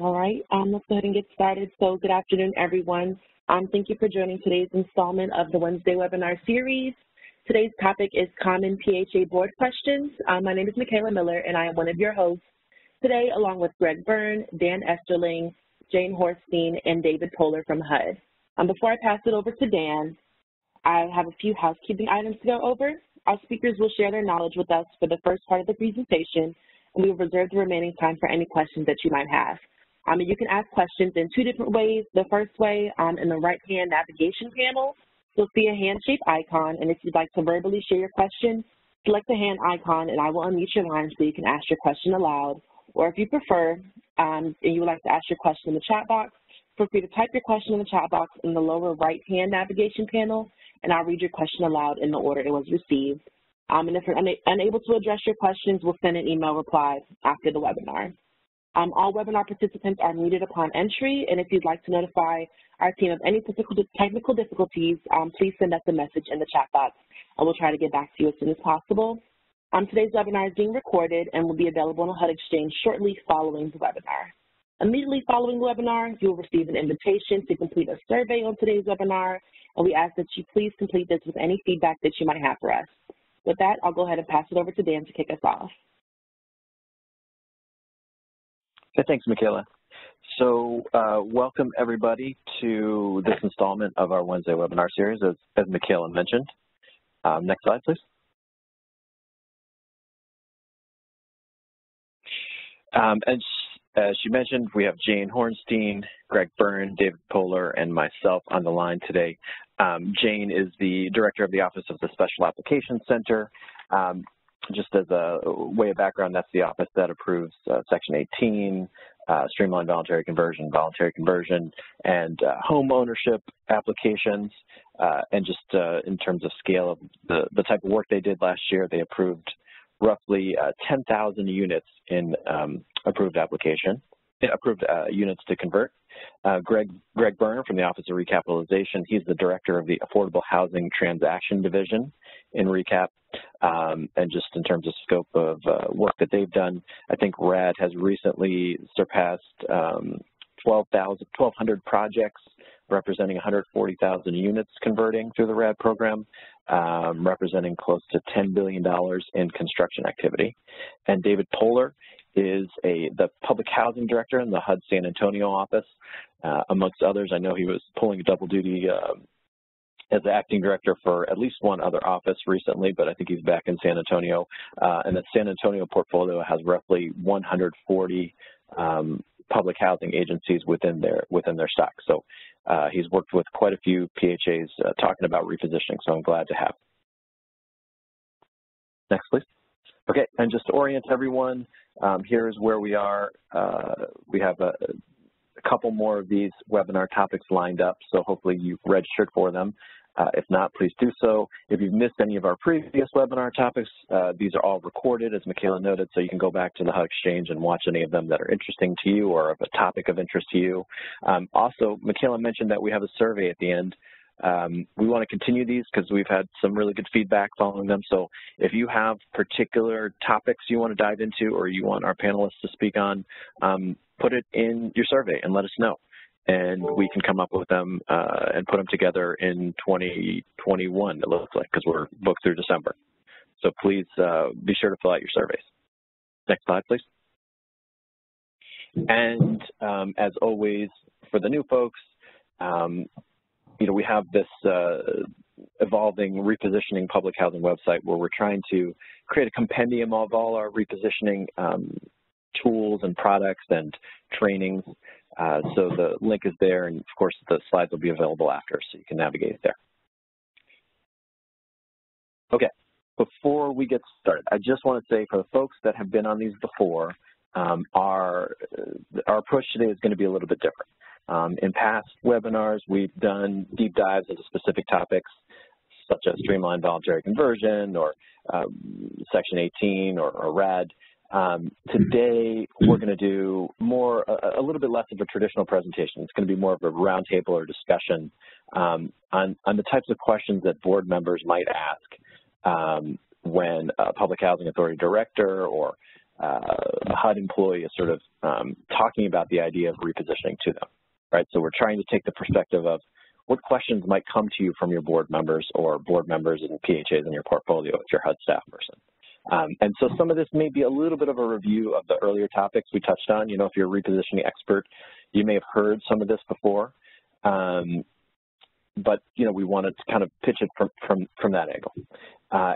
All right, let's go ahead and get started. So good afternoon, everyone. Thank you for joining today's installment of the Wednesday webinar series. Today's topic is Common PHA Board Questions. My name is Michaela Miller, and I am one of your hosts today, along with Greg Byrne, Dan Esterling, Jane Horstein, and David Poehler from HUD. Before I pass it over to Dan, I have a few housekeeping items to go over. Our speakers will share their knowledge with us for the first part of the presentation, and we will reserve the remaining time for any questions that you might have. You can ask questions in two different ways. The first way, in the right-hand navigation panel, you'll see a hand-shaped icon, and if you'd like to verbally share your question, select the hand icon, and I will unmute your line so you can ask your question aloud. Or if you prefer, and you would like to ask your question in the chat box, feel free to type your question in the chat box in the lower right-hand navigation panel, and I'll read your question aloud in the order it was received. And if you're unable to address your questions, we'll send an email reply after the webinar. All webinar participants are muted upon entry, and if you'd like to notify our team of any technical difficulties, please send us a message in the chat box, and we'll try to get back to you as soon as possible. Today's webinar is being recorded and will be available on the HUD Exchange shortly following the webinar. Immediately following the webinar, you will receive an invitation to complete a survey on today's webinar, and we ask that you please complete this with any feedback that you might have for us. With that, I'll go ahead and pass it over to Dan to kick us off. Thanks, Michaela. So welcome, everybody, to this installment of our Wednesday webinar series, as Michaela mentioned. Next slide, please. As she mentioned, we have Jane Horstein, Greg Byrne, David Poehler, and myself on the line today. Jane is the director of the Office of the Special Applications Center. Just as a way of background, that's the office that approves Section 18, streamlined voluntary conversion, and home ownership applications. And just in terms of scale of the type of work they did last year, they approved roughly 10,000 units in approved units to convert. Greg Byrne from the Office of Recapitalization, he's the director of the Affordable Housing Transaction Division in RECAP. And just in terms of scope of work that they've done, I think RAD has recently surpassed 1,200 projects representing 140,000 units converting through the Rad program, representing close to $10 billion in construction activity. And David Poehler is the public housing director in the HUD San Antonio office. Amongst others, I know he was pulling a double duty as the acting director for at least one other office recently, but I think he's back in San Antonio. And the San Antonio portfolio has roughly 140 public housing agencies within their stock. So he's worked with quite a few PHAs talking about repositioning, so I'm glad to have. Next, please. Okay, and just to orient everyone, here's where we are. We have a couple more of these webinar topics lined up, so hopefully you've registered for them. If not, please do so. If you've missed any of our previous webinar topics, these are all recorded, as Michaela noted, so you can go back to the HUD Exchange and watch any of them that are interesting to you or of a topic of interest to you. Also, Michaela mentioned that we have a survey at the end. We want to continue these because we've had some really good feedback following them. So if you have particular topics you want to dive into or you want our panelists to speak on, put it in your survey and let us know. And we can come up with them and put them together in 2021, it looks like, because we're booked through December. So please be sure to fill out your surveys. Next slide, please. And as always, for the new folks, we have this evolving repositioning public housing website where we're trying to create a compendium of all our repositioning tools and products and trainings. So the link is there, and of course the slides will be available after, so you can navigate there. Okay, before we get started, I just want to say for the folks that have been on these before, our approach today is going to be a little bit different. In past webinars, we've done deep dives into specific topics such as streamlined voluntary conversion or Section 18 or RAD. Today, we're going to do a little bit less of a traditional presentation. It's going to be more of a roundtable or discussion on the types of questions that board members might ask when a public housing authority director or HUD employee is sort of talking about the idea of repositioning to them, right? So we're trying to take the perspective of what questions might come to you from your board members or board members and PHAs in your portfolio if you're a HUD staff person. And so some of this may be a little bit of a review of the earlier topics we touched on. You know, if you're a repositioning expert, you may have heard some of this before. But, you know, we wanted to kind of pitch it from that angle.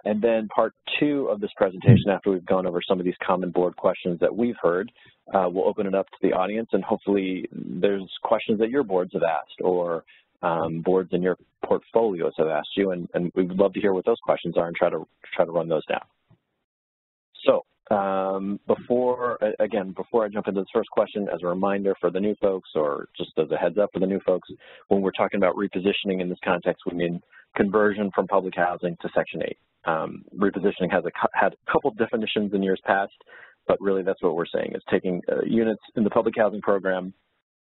And then part two of this presentation, after we've gone over some of these common board questions that we've heard, we'll open it up to the audience, and hopefully there's questions that your boards have asked or boards in your portfolios have asked you, and we'd love to hear what those questions are and try to run those down. So before I jump into this first question, as a reminder for the new folks, or just as a heads up for the new folks, when we're talking about repositioning in this context, we mean conversion from public housing to Section 8. Repositioning has had a couple definitions in years past, but really that's what we're saying, is taking units in the public housing program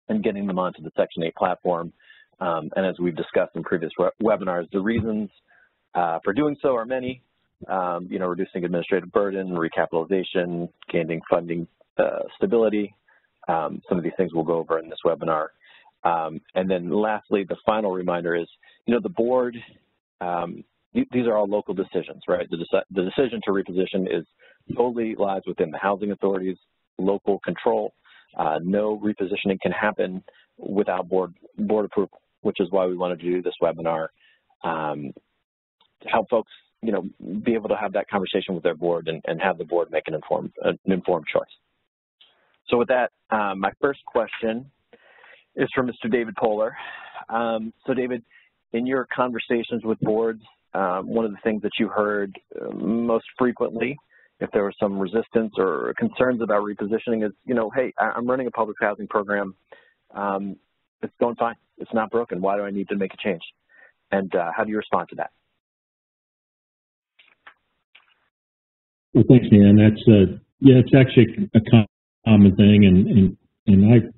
and getting them onto the Section 8 platform. And as we've discussed in previous webinars, the reasons for doing so are many. You know, reducing administrative burden, recapitalization, gaining funding stability. Some of these things we'll go over in this webinar. And then lastly, the final reminder is, you know, the board, these are all local decisions, right? The decision to reposition is solely lies within the housing authority's local control. No repositioning can happen without board approval, which is why we wanted to do this webinar to help folks, you know, be able to have that conversation with their board and have the board make an informed choice. So with that, my first question is from Mr. David Poehler. So David, in your conversations with boards, one of the things that you heard most frequently, if there was some resistance or concerns about repositioning, is, you know, hey, I'm running a public housing program. It's going fine. It's not broken. Why do I need to make a change? And how do you respond to that? Well, thanks, Dan. That's yeah, it's actually a common thing, and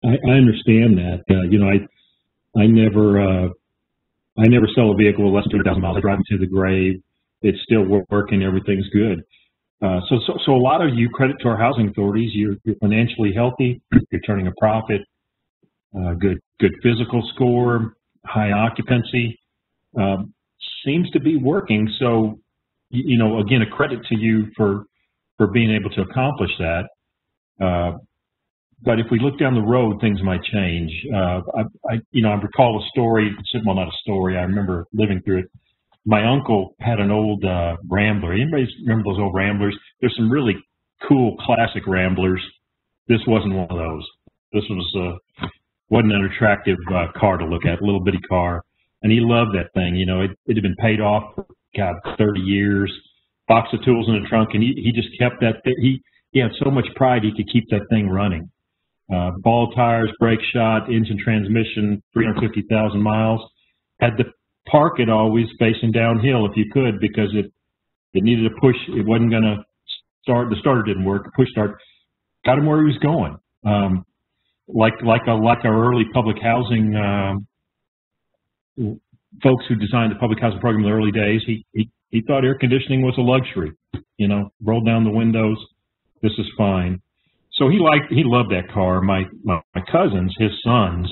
I understand that. You know, I never sell a vehicle with less than 200,000 miles. I drive it to the grave. It's still working. Everything's good. So a lot of you credit to our housing authorities. You're financially healthy. You're turning a profit. Good physical score. High occupancy. Seems to be working. So, you know, again, a credit to you for being able to accomplish that. But if we look down the road, things might change. I recall a story. Well, not a story. I remember living through it. My uncle had an old Rambler. Anybody remember those old Ramblers? There's some really cool classic Ramblers. This wasn't one of those. This wasn't an attractive car to look at, a little bitty car. And he loved that thing. You know, it had been paid off for, God, 30 years. Box of tools in the trunk, and he just kept that. He had so much pride he could keep that thing running. Ball tires, brake shot, engine transmission, 350,000 miles. Had to park it always facing downhill if you could, because it needed a push. It wasn't going to start. The starter didn't work. The push start got him where he was going. Like our early public housing folks who designed the public housing program in the early days, he thought air conditioning was a luxury. You know, roll down the windows. This is fine. So he loved that car. My cousins, his sons,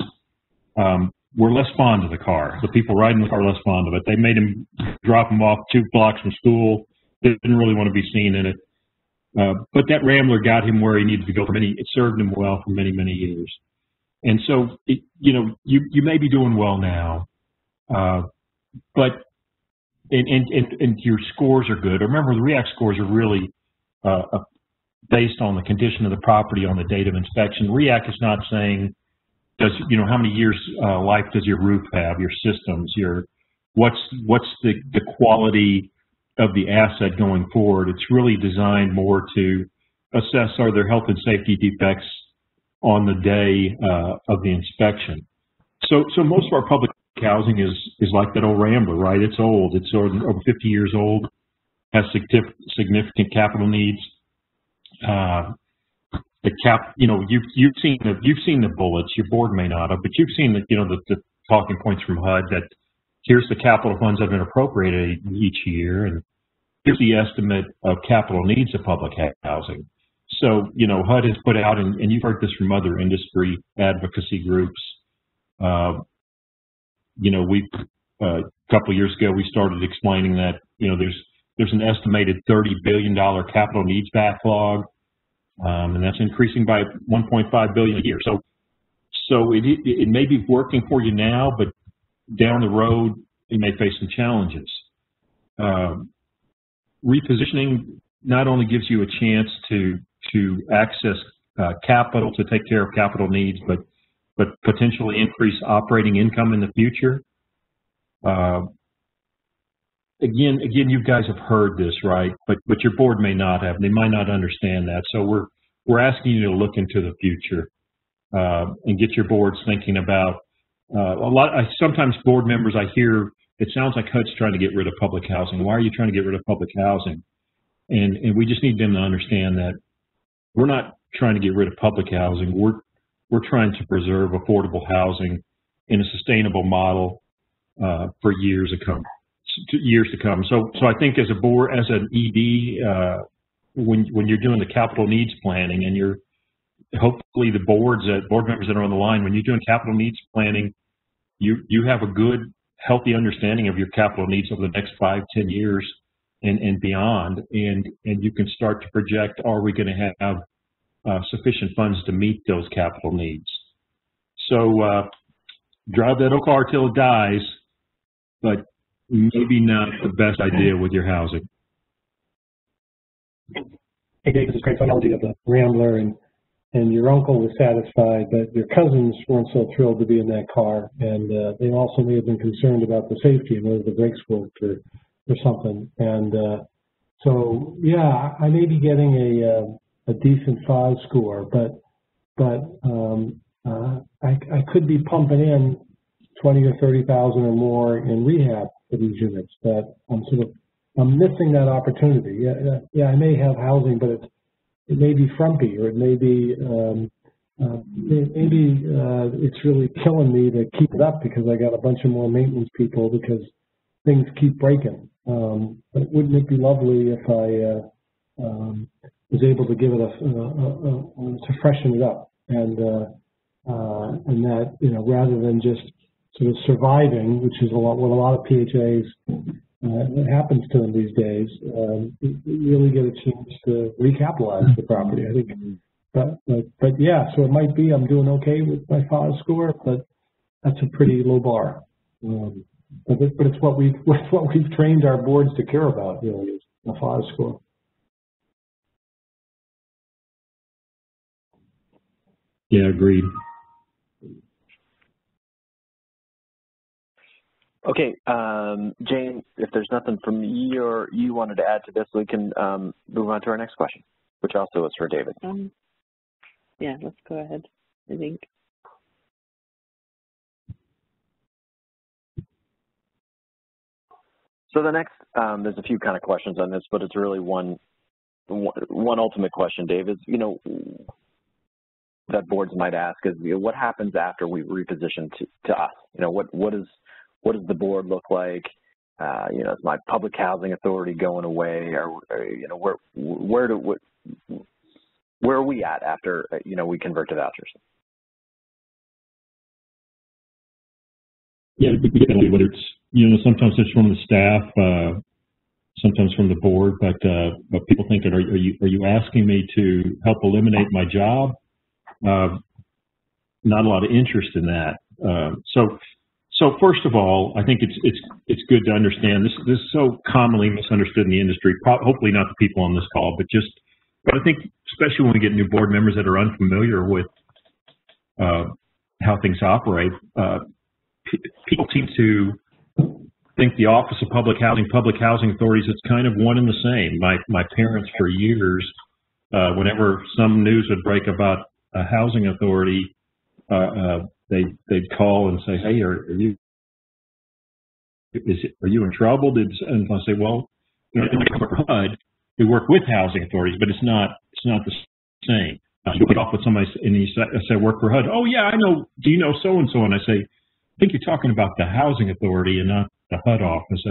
were less fond of the car. The people riding the car were less fond of it. They made him drop him off 2 blocks from school. Didn't really want to be seen in it. But that Rambler got him where he needed to go it served him well for many, many years. And so, you know, you may be doing well now, but your scores are good. Remember, the REACT scores are really based on the condition of the property on the date of inspection. REACT is not saying, how many years life does your roof have, your systems, what's the quality of the asset going forward. It's really designed more to assess, are there health and safety defects on the day of the inspection. So most of our public housing is like that old Rambler, right? It's old. It's over 50 years old, has significant capital needs. You've seen the bullets. Your board may not have, but you've seen the talking points from HUD that here's the capital funds that have been appropriated each year, and here's the estimate of capital needs of public housing. So, you know, HUD has put out, and you've heard this from other industry advocacy groups. You know, a couple of years ago, we started explaining that, you know, there's an estimated $30 billion capital needs backlog, and that's increasing by $1.5 billion a year. So it may be working for you now, but down the road, you may face some challenges. Repositioning not only gives you a chance to access capital to take care of capital needs, but potentially increase operating income in the future. Again, you guys have heard this, right? But your board may not have. They might not understand that. So we're asking you to look into the future and get your boards thinking about sometimes board members, I hear it sounds like HUD's trying to get rid of public housing. Why are you trying to get rid of public housing? And we just need them to understand that we're not trying to get rid of public housing. We're trying to preserve affordable housing in a sustainable model for years to come. So I think as a board, as an ED, when you're doing the capital needs planning, and you're hopefully the board members that are on the line, when you're doing capital needs planning, you have a good, healthy understanding of your capital needs over the next 5-10 years and beyond, and you can start to project: are we going to have sufficient funds to meet those capital needs? So drive that old car till it dies, but maybe not the best idea with your housing. Hey, Dave, this is a great analogy of the Rambler, and your uncle was satisfied, but your cousins weren't so thrilled to be in that car, and they also may have been concerned about the safety and whether the brakes worked or something. And so, yeah, I may be getting a decent FAS score, but I could be pumping in 20 or 30,000 or more in rehab for these units. That I'm missing that opportunity. Yeah, I may have housing, but it may be frumpy, or it may be it's really killing me to keep it up because I got a bunch of more maintenance people because things keep breaking. But wouldn't it be lovely if I was able to give it to freshen it up, and that, you know, rather than just sort of surviving, which is what a lot of PHAs happens to them these days, really get a chance to recapitalize the property, I think. But yeah, so it might be I'm doing okay with my FAS score, but that's a pretty low bar. But it's what we've trained our boards to care about, really, is the FAS score. Yeah, agreed. Okay, Jane, if there's nothing from you or you wanted to add to this, we can move on to our next question, which also is for David. Yeah, let's go ahead, I think. So the next, there's a few kind of questions on this, but it's really one ultimate question, Dave, is, you know, that boards might ask is, you know, what happens after we reposition to us? You know, what does the board look like? You know, is my public housing authority going away, or you know, where are we at after, you know, we convert to vouchers? Yeah, whether it's, you know, sometimes it's from the staff, sometimes from the board, but people think that, are you asking me to help eliminate my job? Not a lot of interest in that. So first of all, I think it's good to understand this is so commonly misunderstood in the industry. Hopefully not the people on this call, but I think especially when we get new board members that are unfamiliar with how things operate, people seem to think the Office of Public Housing Authorities, it's kind of one and the same. My parents for years, whenever some news would break about a housing authority, they'd call and say, "Hey, are you in trouble?" And I say, "Well, you know, HUD, we work with housing authorities, but it's not the same." You get off with somebody and you say, "Work for HUD." "Oh yeah, I know. Do you know so and so?" And I say, "I think you're talking about the housing authority and not the HUD office."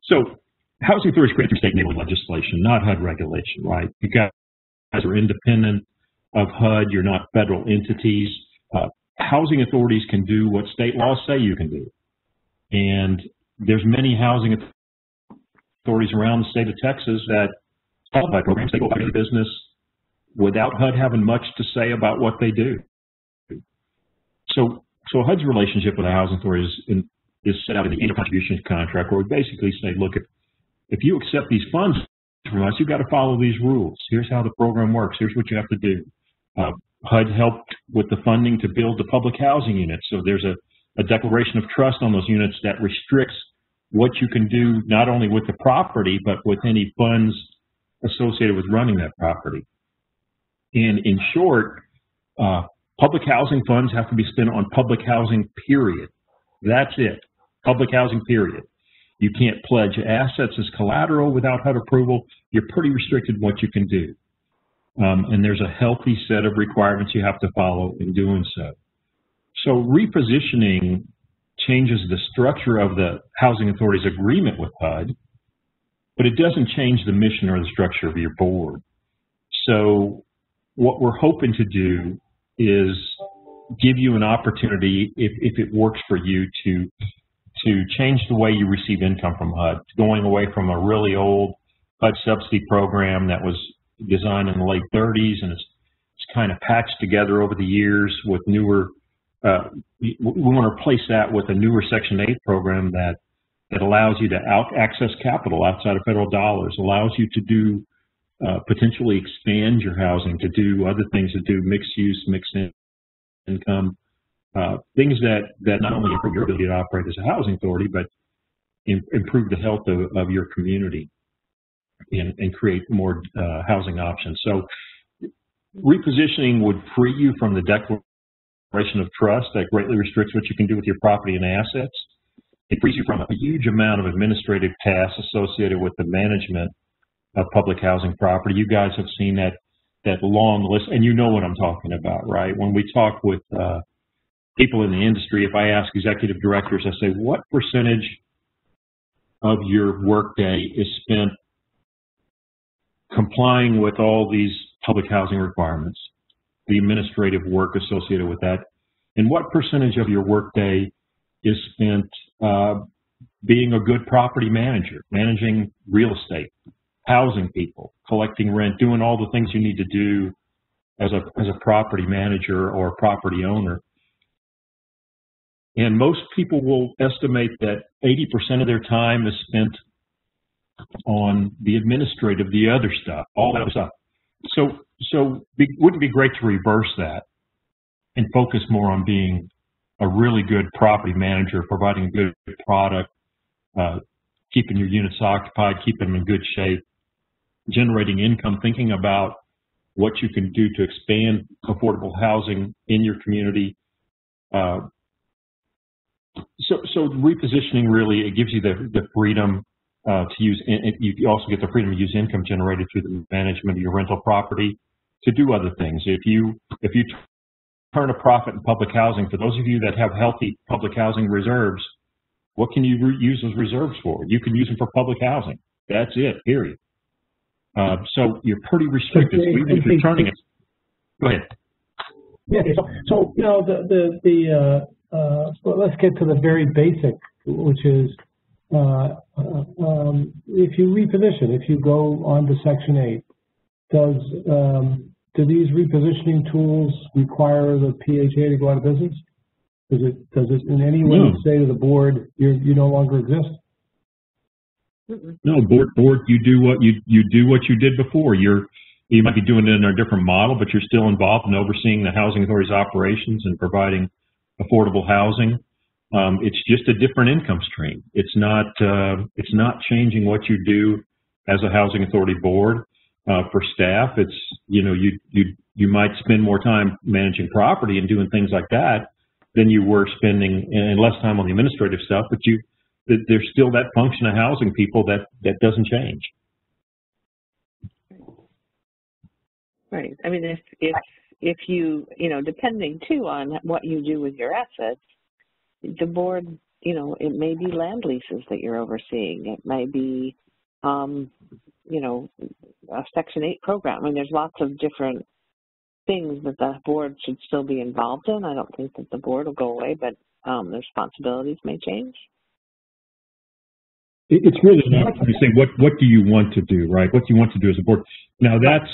So housing authorities create through state enabling legislation, not HUD regulation, right? You guys are independent of HUD. You're not federal entities. Housing authorities can do what state laws say you can do. And there's many housing authorities around the state of Texas that qualify programs. They go about their business without HUD having much to say about what they do. So HUD's relationship with the housing authorities is set out in the annual contributions contract, where we basically say, look, if you accept these funds from us, you've got to follow these rules. Here's how the program works. Here's what you have to do. HUD helped with the funding to build the public housing units. So there's a declaration of trust on those units that restricts what you can do not only with the property, but with any funds associated with running that property. And in short, public housing funds have to be spent on public housing, period. That's it, public housing, period. You can't pledge assets as collateral without HUD approval. You're pretty restricted in what you can do. And there's a healthy set of requirements you have to follow in doing so. So repositioning changes the structure of the housing authority's agreement with HUD, but it doesn't change the mission or the structure of your board. So what we're hoping to do is give you an opportunity, if it works for you, to change the way you receive income from HUD, going away from a really old HUD subsidy program that was designed in the late 30s, and it's kind of patched together over the years with newer, we want to replace that with a newer Section 8 program that allows you to access capital outside of federal dollars, allows you to do, potentially expand your housing, to do other things, to do mixed use, mixed income, things that not only improve your ability to operate as a housing authority, but improve the health of your community and create more housing options. So repositioning would free you from the declaration of trust that greatly restricts what you can do with your property and assets. It frees you from a huge amount of administrative tasks associated with the management of public housing property. You guys have seen that long list, and you know what I'm talking about, right? When we talk with people in the industry, if I ask executive directors, I say, what percentage of your workday is spent complying with all these public housing requirements, the administrative work associated with that, and what percentage of your workday is spent being a good property manager, managing real estate, housing people, collecting rent, doing all the things you need to do as a property manager or property owner. And most people will estimate that 80% of their time is spent on the administrative, the other stuff, all that other stuff. So wouldn't it be great to reverse that and focus more on being a really good property manager, providing a good product, keeping your units occupied, keeping them in good shape, generating income, thinking about what you can do to expand affordable housing in your community. So repositioning really, it gives you the freedom to use, you also get the freedom to use income generated through the management of your rental property to do other things. If you turn a profit in public housing, for those of you that have healthy public housing reserves, what can you use those reserves for? You can use them for public housing. That's it, period. So you're pretty restricted. So even if you're turning it, go ahead. Yeah. So you know well, let's get to the very basic, which is if you reposition, if you go on to Section 8, do these repositioning tools require the PHA to go out of business? Does it in any way say to the board you no longer exist? No, board, you do what you did before. You might be doing it in a different model, but you're still involved in overseeing the housing authority's operations and providing affordable housing. It's just a different income stream. It's not changing what you do as a housing authority board. For staff, it's you might spend more time managing property and doing things like that than you were spending, and less time on the administrative stuff. But there's still that function of housing people that doesn't change. Right. I mean, if you depending too on what you do with your assets, the board, it may be land leases that you're overseeing. It may be you know, a Section 8 program. I mean, there's lots of different things that the board should still be involved in. I don't think that the board will go away, but the responsibilities may change. It's really not to say what do you want to do, right? What do you want to do as a board? Now that's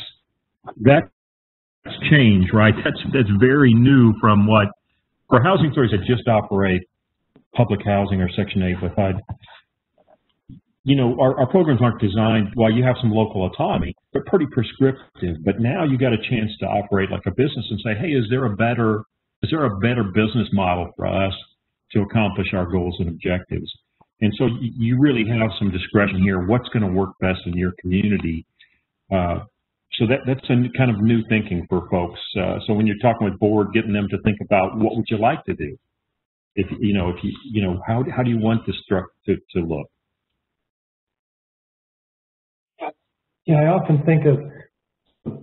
change, right? That's very new from what for housing authorities that just operate public housing or Section 8 without. You know, our programs aren't designed, while you have some local autonomy, but pretty prescriptive. But now you got a chance to operate like a business and say, hey, is there a better business model for us to accomplish our goals and objectives? And so you really have some discretion here. What's going to work best in your community? So that's a kind of new thinking for folks. So when you're talking with board, getting them to think about what would you like to do? How do you want this structure to look? Yeah, I often think of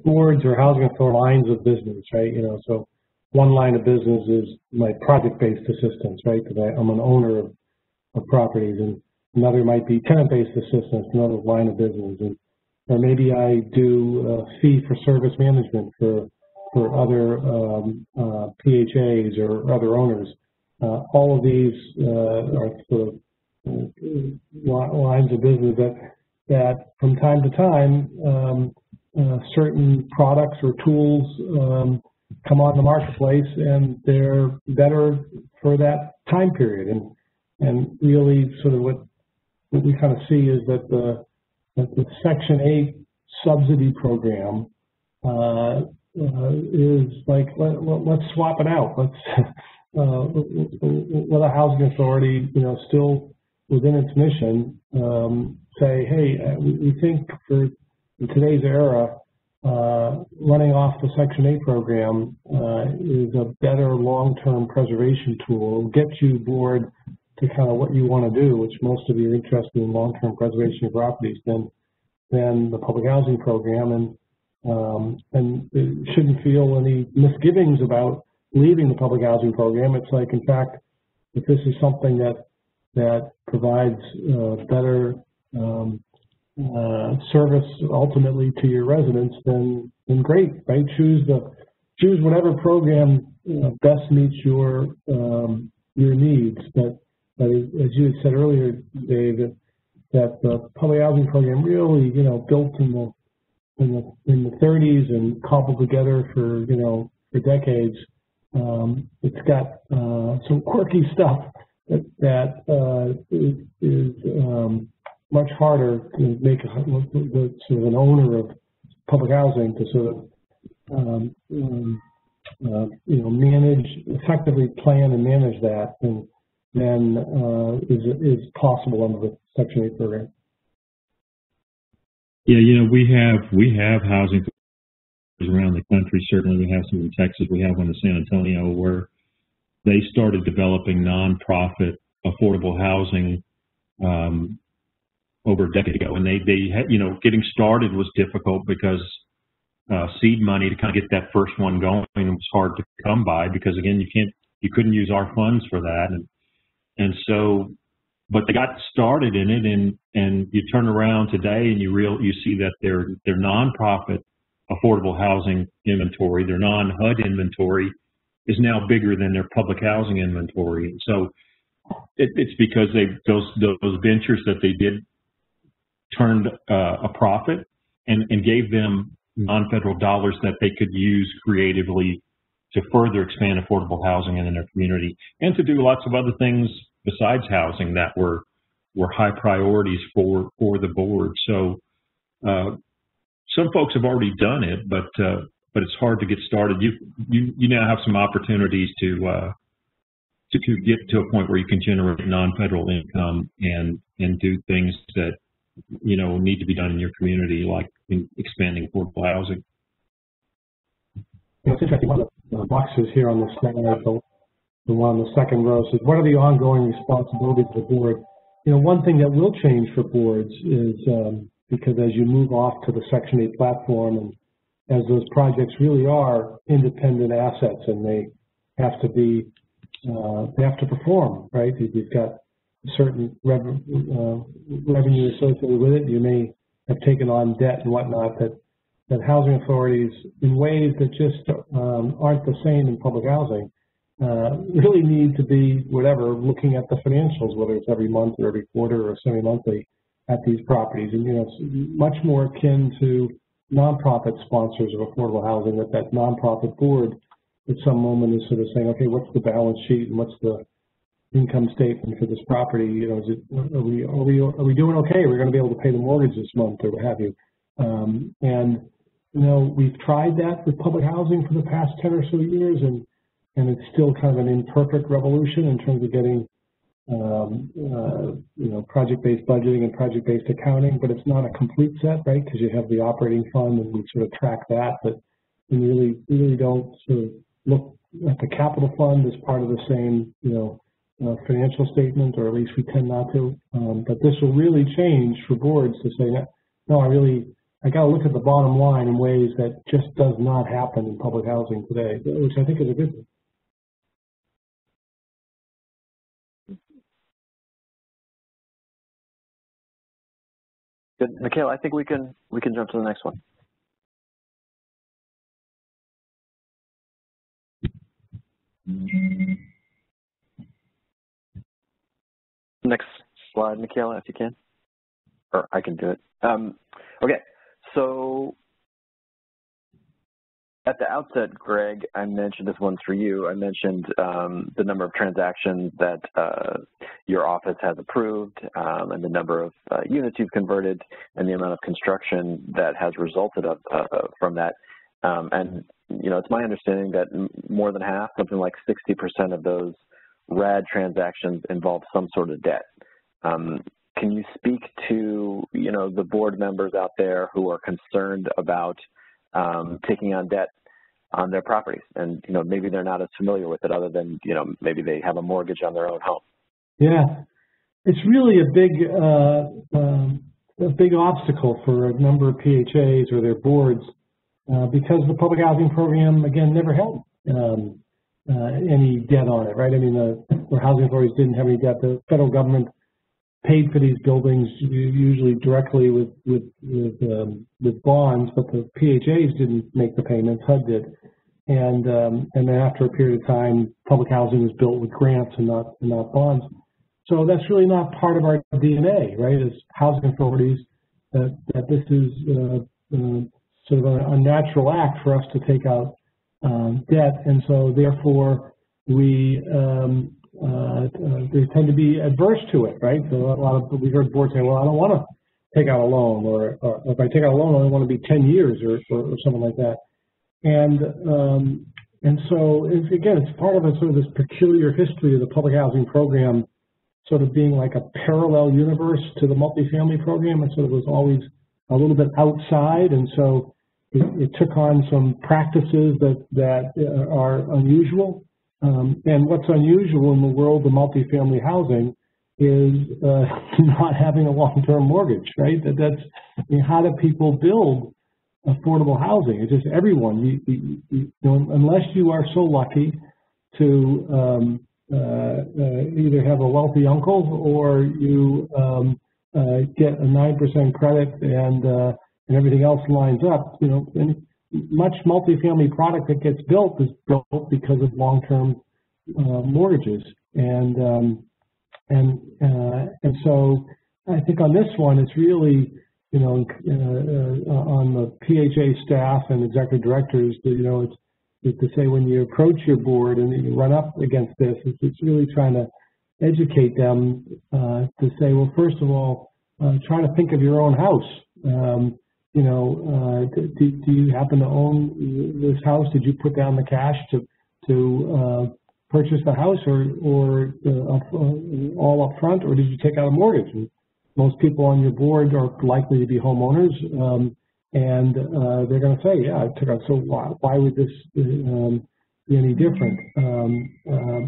boards or housing authority lines of business, right? So one line of business is my project-based assistance, right? Because I'm an owner of properties, and another might be tenant-based assistance, another line of business, or maybe I do fee-for-service management for other PHAs or other owners. All of these are sort of lines of business that from time to time certain products or tools come on the marketplace, and they're better for that time period. And really, sort of what we kind of see is that the Section 8 subsidy program is like, let's swap it out. Let's let a housing authority, still within its mission, say, hey, we think for in today's era, running off the Section 8 program is a better long-term preservation tool. Get you board to kind of what you want to do, which most of you are interested in long-term preservation of properties, than the public housing program, and shouldn't feel any misgivings about leaving the public housing program. It's like, in fact, if this is something that provides better service ultimately to your residents, then great, right? Choose whatever program best meets your needs. But as you had said earlier, Dave, that the public housing program really, built in the 30s and cobbled together for decades. It's got some quirky stuff that is much harder to make sort of an owner of public housing to sort of effectively plan and manage that than is possible under the Section 8 program. Yeah, we have housing around the country. Certainly, we have some in Texas. We have one in San Antonio where they started developing nonprofit affordable housing over a decade ago, and they had, getting started was difficult because seed money to kind of get that first one going was hard to come by because, again, you couldn't use our funds for that, and so, but they got started in it, and you turn around today and you see that their nonprofit affordable housing inventory, their non-HUD inventory, is now bigger than their public housing inventory. And so it's because those ventures that they did turned a profit and gave them non-federal dollars that they could use creatively to further expand affordable housing in their community and to do lots of other things besides housing that were high priorities for the board. So some folks have already done it, but it's hard to get started. You now have some opportunities to get to a point where you can generate non-federal income and do things that need to be done in your community, like expanding affordable housing. It's interesting. One of the boxes here on the slide, the one on the second row, says, what are the ongoing responsibilities of the board? One thing that will change for boards is because as you move off to the Section 8 platform, and as those projects really are independent assets, and they have to be, they have to perform, right? You've got certain revenue associated with it. You may have taken on debt and whatnot that housing authorities, in ways that just aren't the same in public housing, really need to be, looking at the financials, whether it's every month or every quarter or semi-monthly at these properties. And, it's much more akin to nonprofit sponsors of affordable housing, that nonprofit board at some moment is sort of saying, okay, what's the balance sheet and what's the income statement for this property? Are we doing okay? Are we going to be able to pay the mortgage this month or what have you? We've tried that with public housing for the past 10 or so years, and it's still kind of an imperfect revolution in terms of getting, project-based budgeting and project-based accounting, but it's not a complete set, right? Because you have the operating fund, and we sort of track that, but we really don't sort of look at the capital fund as part of the same, financial statement, or at least we tend not to. But this will really change for boards to say, no, I got to look at the bottom line in ways that just does not happen in public housing today, which I think is a good thing. Good, Michaela, I think we can jump to the next one. Next slide, Michaela, if you can, or I can do it. Okay, so at the outset, Greg, I mentioned, this one's for you, I mentioned the number of transactions that your office has approved, and the number of units you've converted, and the amount of construction that has resulted from that. And, it's my understanding that more than half, something like 60% of those RAD transactions involve some sort of debt. Can you speak to, the board members out there who are concerned about taking on debt on their properties, and maybe they're not as familiar with it, other than maybe they have a mortgage on their own home? Yeah, it's really a big obstacle for a number of PHAs or their boards, because the public housing program, again, never had any debt on it, right? I mean, where housing authorities didn't have any debt, the federal government paid for these buildings usually directly with bonds, but the PHAs didn't make the payments. HUD did, and then after a period of time, public housing was built with grants and not bonds. So that's really not part of our DNA, right? As housing authorities, that this is sort of a natural act for us to take out debt, and so therefore we tend to be adverse to it, right? So we heard boards say, well, I don't want to take out a loan, or if I take out a loan, I only want to be 10 years or something like that. And so again, it's part of a sort of this peculiar history of the public housing program, sort of being like a parallel universe to the multifamily program. It sort of was always a little bit outside, and so it took on some practices that are unusual. And what's unusual in the world of multifamily housing is not having a long-term mortgage, right? How do people build affordable housing? It's just everyone. Unless you are so lucky to either have a wealthy uncle, or you get a 9% credit and everything else lines up, much multifamily product that gets built is built because of long-term mortgages, and so I think on this one, it's really on the PHA staff and executive directors, it's to say, when you approach your board and you run up against this, it's really trying to educate them to say, well, first of all, try to think of your own house. Do you happen to own this house? Did you put down the cash to purchase the house, or all up front, or did you take out a mortgage? And most people on your board are likely to be homeowners, and they're going to say, yeah, I took out. So why would this be any different?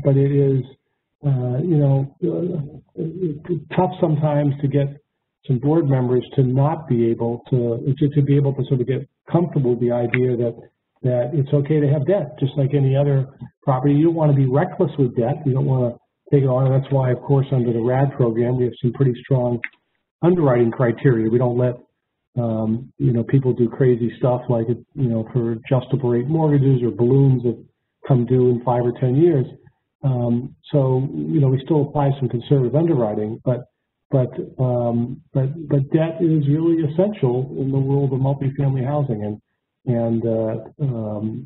But it is, tough sometimes to get some board members to not be able to be able to sort of get comfortable with the idea that it's okay to have debt, just like any other property. You don't want to be reckless with debt. You don't want to take it on. And that's why, of course, under the Rad program, we have some pretty strong underwriting criteria. We don't let people do crazy stuff like, for adjustable rate mortgages or balloons that come due in 5 or 10 years. So, we still apply some conservative underwriting, but debt is really essential in the world of multifamily housing, and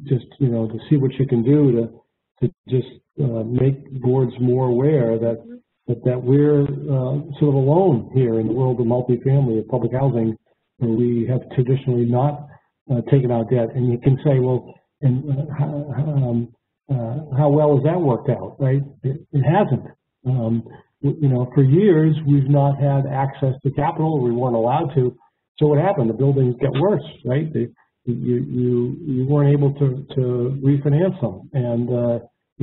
just to see what you can do to just make boards more aware that we're sort of alone here in the world of multifamily of public housing, where we have traditionally not taken out debt. And you can say, well, and how well has that worked out, right? It hasn't. For years, we've not had access to capital, or we weren't allowed to. So what happened? The buildings get worse, right? You weren't able to refinance them. And,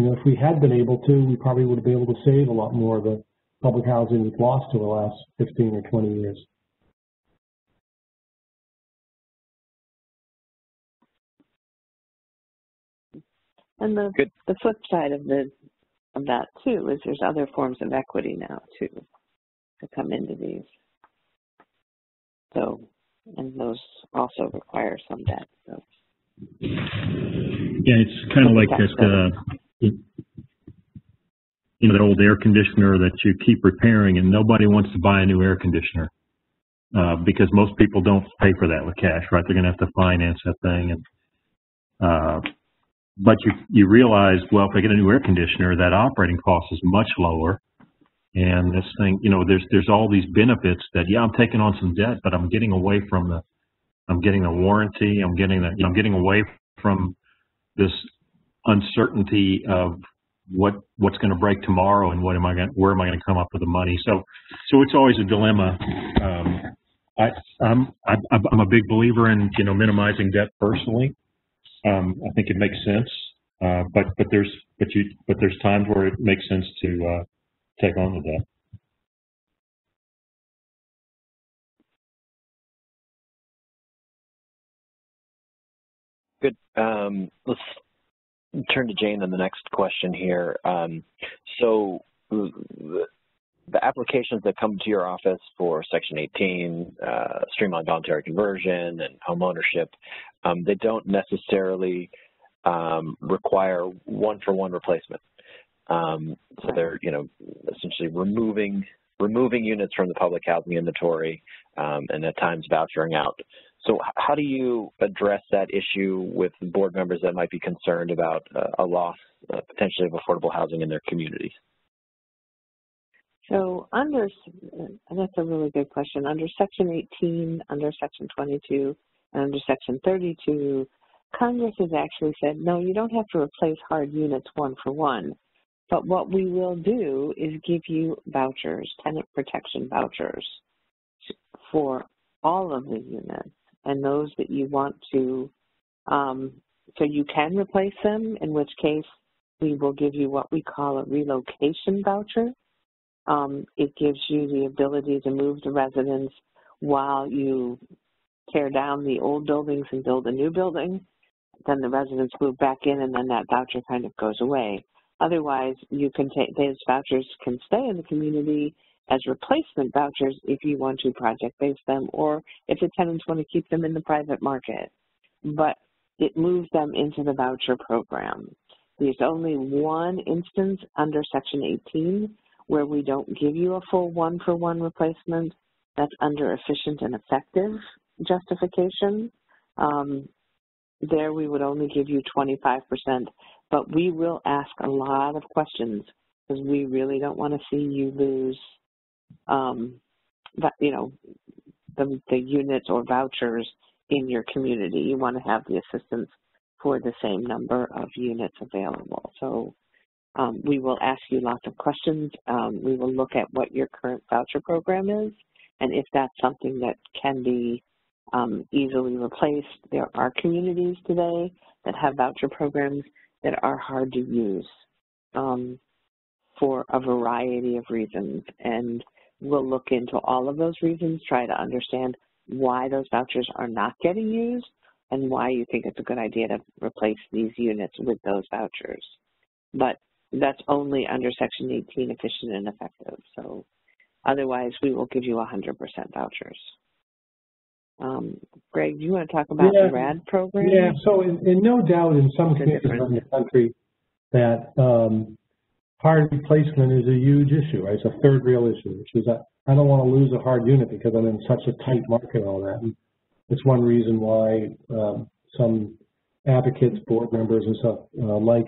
if we had been able to, we probably would have been able to save a lot more of the public housing we've lost over the last 15 or 20 years. And the flip side of that too is there's other forms of equity now too to come into these. So, and those also require some debt. So. Yeah, it's kind of like that. That old air conditioner that you keep repairing, and nobody wants to buy a new air conditioner because most people don't pay for that with cash, right? They're going to have to finance that thing, and but you realize, well, if I get a new air conditioner, that operating cost is much lower, and this thing, there's all these benefits that I'm taking on some debt, but I'm getting away from I'm getting a warranty, I'm getting I'm getting away from this uncertainty of what's going to break tomorrow, and where am I going to come up with the money? So it's always a dilemma. I'm a big believer in minimizing debt personally. I think it makes sense, but there's times where it makes sense to take on the debt. Good. Let's turn to Jane on the next question here. So the applications that come to your office for Section 18, streamlined voluntary conversion, and home ownership, they don't necessarily require one-for-one replacement. So they're, essentially removing units from the public housing inventory and at times vouchering out. So how do you address that issue with board members that might be concerned about a loss potentially of affordable housing in their communities? So that's a really good question. Under Section 18, under Section 22, and under Section 32, Congress has actually said, no, you don't have to replace hard units one for one. But what we will do is give you vouchers, tenant protection vouchers, for all of the units. And those that you want to, so you can replace them, in which case we will give you what we call a relocation voucher. It gives you the ability to move the residents while you tear down the old buildings and build a new building. Then the residents move back in, and then that voucher kind of goes away. Otherwise, you can take those vouchers can stay in the community as replacement vouchers if you want to project-base them, or if the tenants want to keep them in the private market. But it moves them into the voucher program. There's only one instance under Section 18 where we don't give you a full one-for-one replacement. That's under efficient and effective justification. There we would only give you 25%, but we will ask a lot of questions because we really don't want to see you lose the units or vouchers in your community. You want to have the assistance for the same number of units available. So we will ask you lots of questions. We will look at what your current voucher program is, and if that's something that can be easily replaced. There are communities today that have voucher programs that are hard to use for a variety of reasons, and we'll look into all of those reasons, try to understand why those vouchers are not getting used and why you think it's a good idea to replace these units with those vouchers. But that's only under Section 18, efficient and effective. So otherwise, we will give you 100% vouchers. Greg, do you want to talk about the Rad program? Yeah, so in no doubt in some cases around the country that hard replacement is a huge issue, right? It's a third real issue, which is that I don't want to lose a hard unit because I'm in such a tight market and all that. And it's one reason why some advocates, board members and stuff like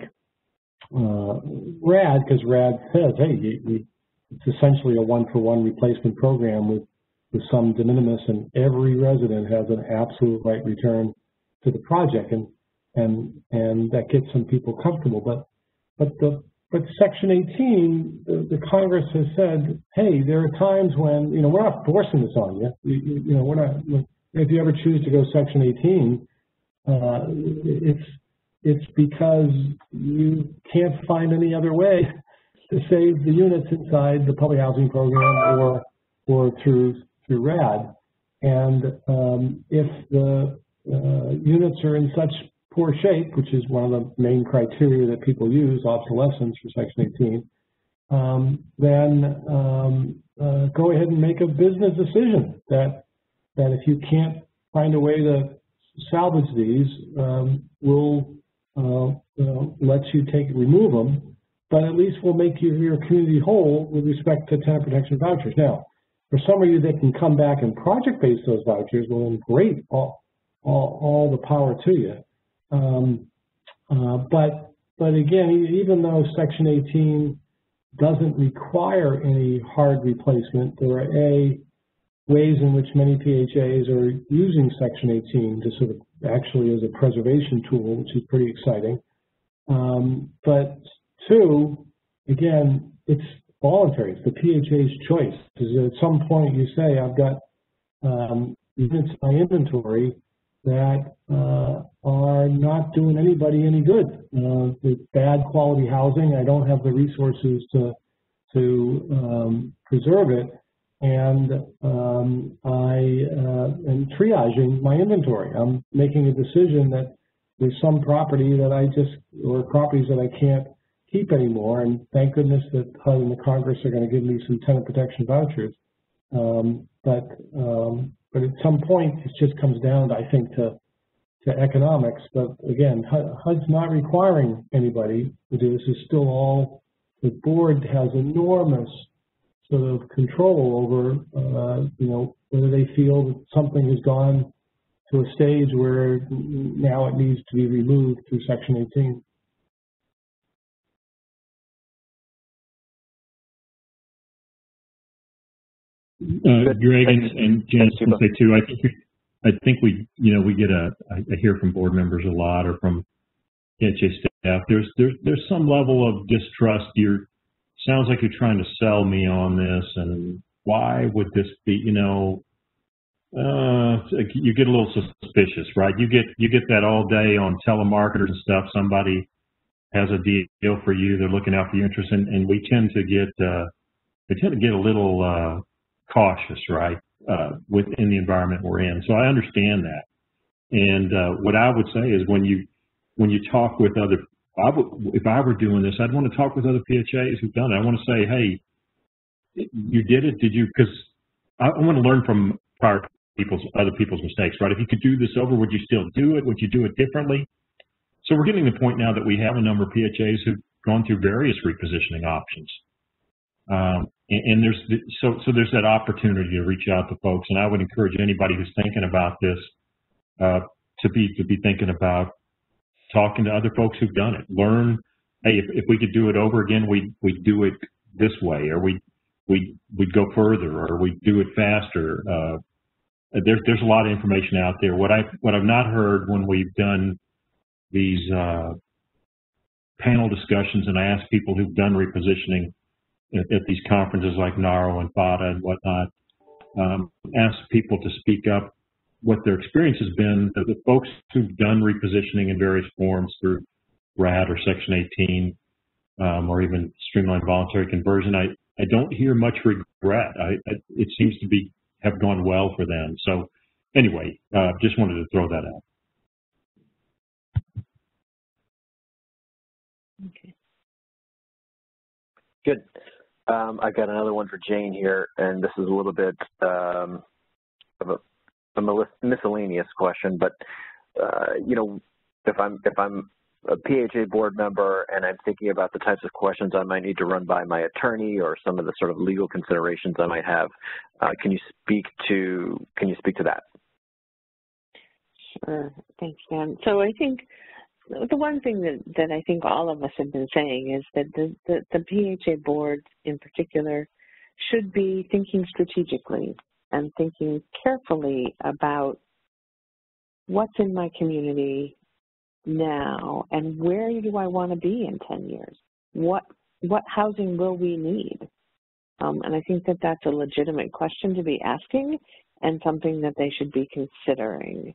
Rad, because Rad says, hey, it's essentially a one-for-one replacement program with some de minimis, and every resident has an absolute right return to the project, and that gets some people comfortable. But Section 18, the Congress has said, hey, there are times when, we're not forcing this on you. We're not. If you ever choose to go Section 18, it's because you can't find any other way to save the units inside the public housing program or through Rad. And if the units are in such poor shape, which is one of the main criteria that people use, obsolescence for Section 18, then go ahead and make a business decision that if you can't find a way to salvage these, we'll let you remove them, but at least we'll make your community whole with respect to tenant protection vouchers. Now, for some of you that can come back and project-base those vouchers, well, then great, all the power to you. But again, even though Section 18 doesn't require any hard replacement, there are ways in which many PHAs are using Section 18 to sort of actually as a preservation tool, which is pretty exciting. But two, again, it's voluntary. It's the PHA's choice. Because at some point you say, I've got units in my inventory that are not doing anybody any good. It's bad quality housing. I don't have the resources to preserve it, and I am triaging my inventory. I'm making a decision that there's some property that or properties that I can't keep anymore, and thank goodness that HUD and the Congress are going to give me some tenant protection vouchers. But at some point, it just comes down, I think, to economics. But again, HUD's not requiring anybody to do this. It's still all, the board has enormous sort of control over, whether they feel that something has gone to a stage where now it needs to be removed through Section 18. Greg and Jen, I say too. I think we get I hear from board members a lot, or from PHA staff. There's some level of distrust. Sounds like you're trying to sell me on this, and why would this be? You get a little suspicious, right? You get that all day on telemarketers and stuff. Somebody has a deal for you. They're looking out for your interests, and we tend to get a little cautious, right, within the environment we're in. So I understand that. And what I would say is when you talk with other, if I were doing this, I'd want to talk with other PHAs who've done it. I want to say, hey, you did it? Did you? Because I want to learn from other people's mistakes, right? If you could do this over, would you still do it? Would you do it differently? So we're getting to the point now that we have a number of PHAs who've gone through various repositioning options. And there's that opportunity to reach out to folks, and I would encourage anybody who's thinking about this to be thinking about talking to other folks who've done it. Learn, hey, if we could do it over again, we'd do it this way, or we'd go further, or we'd do it faster. There's a lot of information out there. What I've not heard when we've done these panel discussions, and I ask people who've done repositioning at these conferences like NARO and FADA and whatnot, ask people to speak up what their experience has been. The folks who've done repositioning in various forms through Rad or Section 18, or even streamlined voluntary conversion, I don't hear much regret. It seems to have gone well for them. So anyway, just wanted to throw that out. Okay. Good. I've got another one for Jane here, and this is a little bit of a miscellaneous question, but you know, if I'm a PHA board member and I'm thinking about the types of questions I might need to run by my attorney or some of the sort of legal considerations I might have, can you speak to that? Sure. Thanks, Dan. So I think the one thing that I think all of us have been saying is that the PHA board in particular should be thinking strategically and thinking carefully about what's in my community now and where do I want to be in 10 years? What housing will we need? And I think that that's a legitimate question to be asking and something that they should be considering.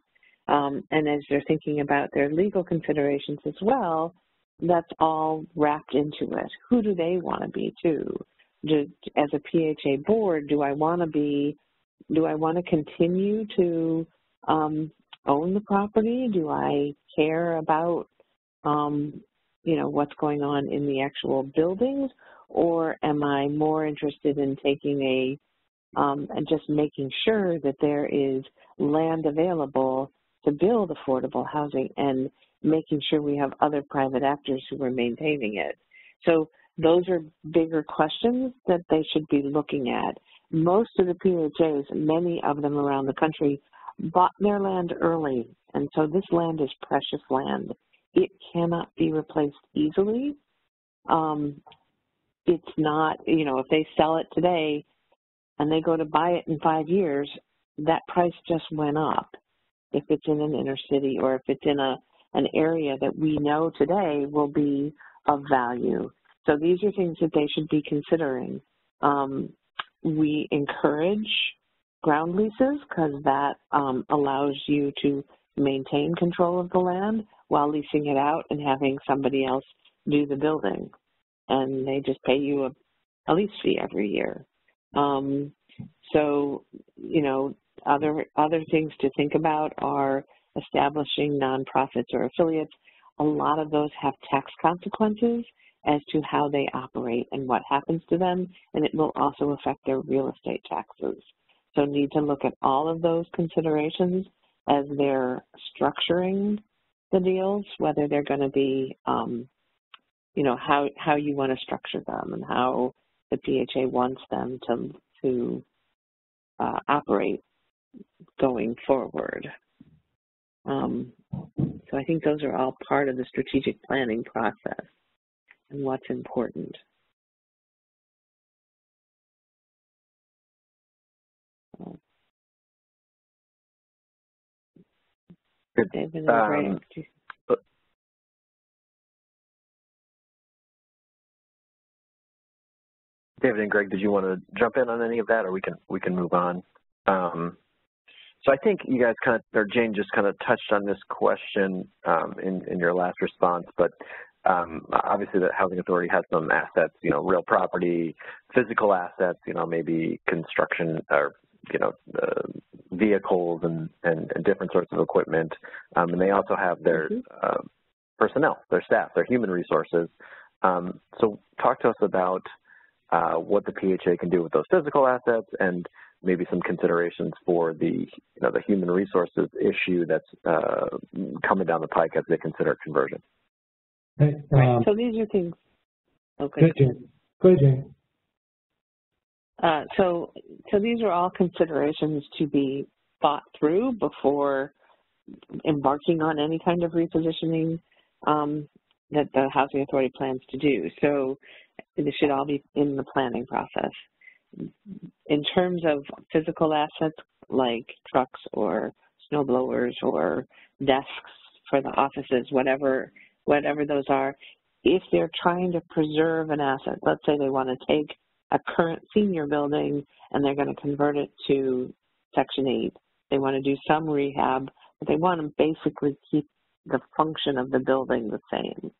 And as they're thinking about their legal considerations as well, that's all wrapped into it. Who do they want to be too? As a PHA board, do I want to continue to own the property? Do I care about, you know, what's going on in the actual buildings? Or am I more interested in taking and just making sure that there is land available to build affordable housing and making sure we have other private actors who are maintaining it? So those are bigger questions that they should be looking at. Most of the PHAs, many of them around the country, bought their land early, and so this land is precious land. It cannot be replaced easily. It's not, you know, if they sell it today and they go to buy it in 5 years, that price just went up. If it's in an inner city or if it's in an area that we know today will be of value. So these are things that they should be considering. We encourage ground leases because that allows you to maintain control of the land while leasing it out and having somebody else do the building. And they just pay you a lease fee every year. So, you know, other things to think about are establishing nonprofits or affiliates. A lot of those have tax consequences as to how they operate and what happens to them, and it will also affect their real estate taxes. So need to look at all of those considerations as they're structuring the deals, whether they're going to be, you know, how you want to structure them and how the PHA wants them to operate going forward. So I think those are all part of the strategic planning process and what's important. Good. David and Greg, did you want to jump in on any of that, or we can move on? So I think you guys or Jane just kind of touched on this question in your last response, but obviously the Housing Authority has some assets, you know, real property, physical assets, you know, maybe construction or, you know, vehicles and different sorts of equipment. And they also have their personnel, their staff, their human resources. So talk to us about what the PHA can do with those physical assets and maybe some considerations for the human resources issue that's coming down the pike as they consider conversion. Hey, right. So these are things. Okay. Go ahead, Jane. So these are all considerations to be thought through before embarking on any kind of repositioning that the Housing Authority plans to do. So this should all be in the planning process. In terms of physical assets like trucks or snow blowers or desks for the offices, whatever those are, if they're trying to preserve an asset, let's say they want to take a current senior building and they're going to convert it to Section 8. They want to do some rehab, but they want to basically keep the function of the building the same.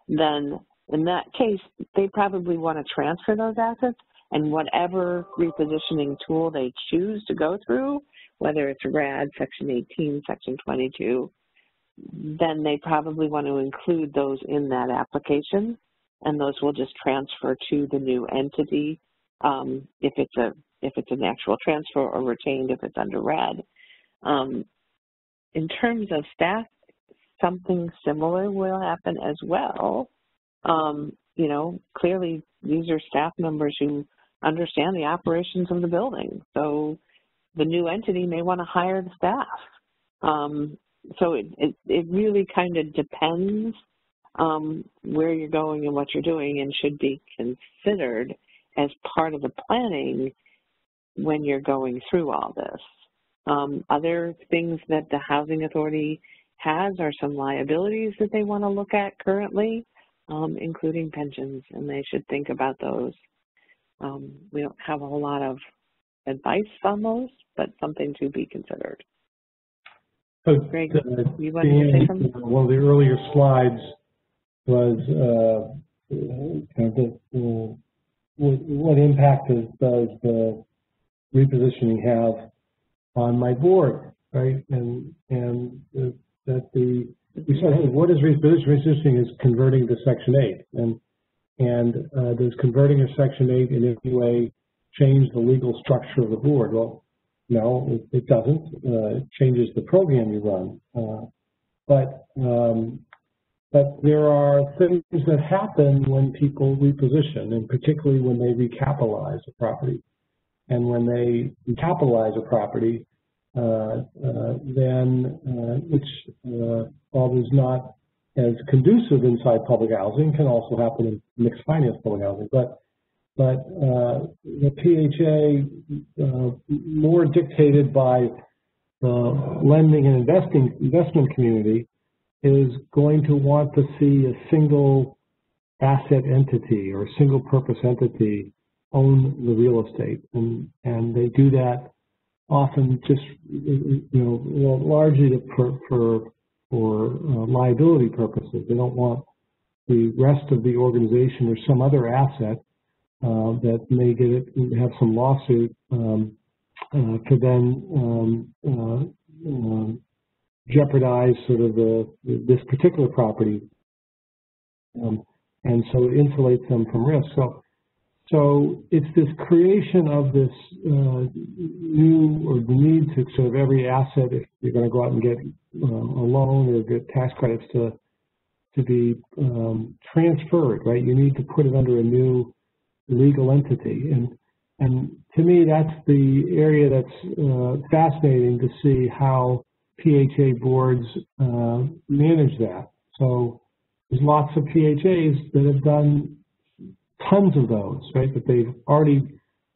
Then in that case, they probably want to transfer those assets, and whatever repositioning tool they choose to go through, whether it's RAD, Section 18, Section 22, then they probably want to include those in that application and those will just transfer to the new entity if it's an actual transfer, or retained if it's under Rad. In terms of staff, something similar will happen as well. You know, clearly these are staff members who understand the operations of the building, so the new entity may want to hire the staff. So it really kind of depends where you're going and what you're doing, and should be considered as part of the planning when you're going through all this. Other things that the Housing Authority has are some liabilities that they want to look at currently, including pensions, and they should think about those. We don't have a whole lot of advice on those, but something to be considered. So, Greg, you wanted to say something? One of the earlier slides was what impact does the repositioning have on my board, right? And that we said, hey, what is repositioning? Repositioning is converting to Section 8, and does converting to Section 8 in any way change the legal structure of the board? Well, no, it doesn't. It changes the program you run. But there are things that happen when people reposition, and particularly when they recapitalize a property. And when they recapitalize a property, then which although is not as conducive inside public housing, can also happen in mixed finance public housing. But the PHA, more dictated by the lending and investment community, is going to want to see a single asset entity or a single purpose entity own the real estate, and they do that often just largely for liability purposes. They don't want the rest of the organization or some other asset that may have some lawsuit to then jeopardize sort of this particular property, and so it insulates them from risk. So it's this creation of this new, or the need to sort of every asset, if you're going to go out and get a loan or get tax credits, to be transferred, right? You need to put it under a new legal entity, and to me that's the area that's fascinating to see how PHA boards manage that. So there's lots of PHAs that have done tons of those, right? But they've already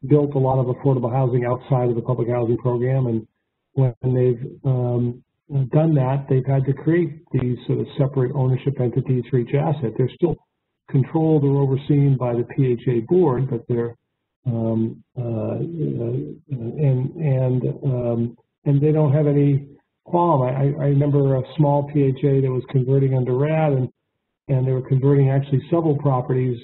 built a lot of affordable housing outside of the public housing program, and when they've done that, they've had to create these sort of separate ownership entities for each asset. They're still controlled or overseen by the PHA board, but they're and they don't have any qualm. I remember a small PHA that was converting under Rad, and they were converting actually several properties.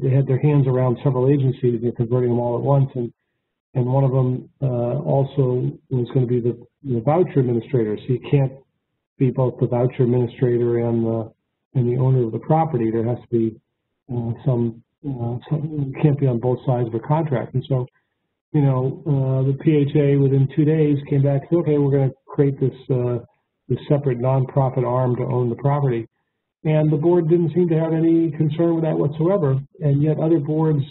They had their hands around several agencies. They're converting them all at once, and one of them also was going to be the voucher administrator. So you can't be both the voucher administrator and the owner of the property. There has to be you can't be on both sides of a contract. And so, the PHA within 2 days came back and said, okay, we're going to create this separate nonprofit arm to own the property. And the board didn't seem to have any concern with that whatsoever. And yet other boards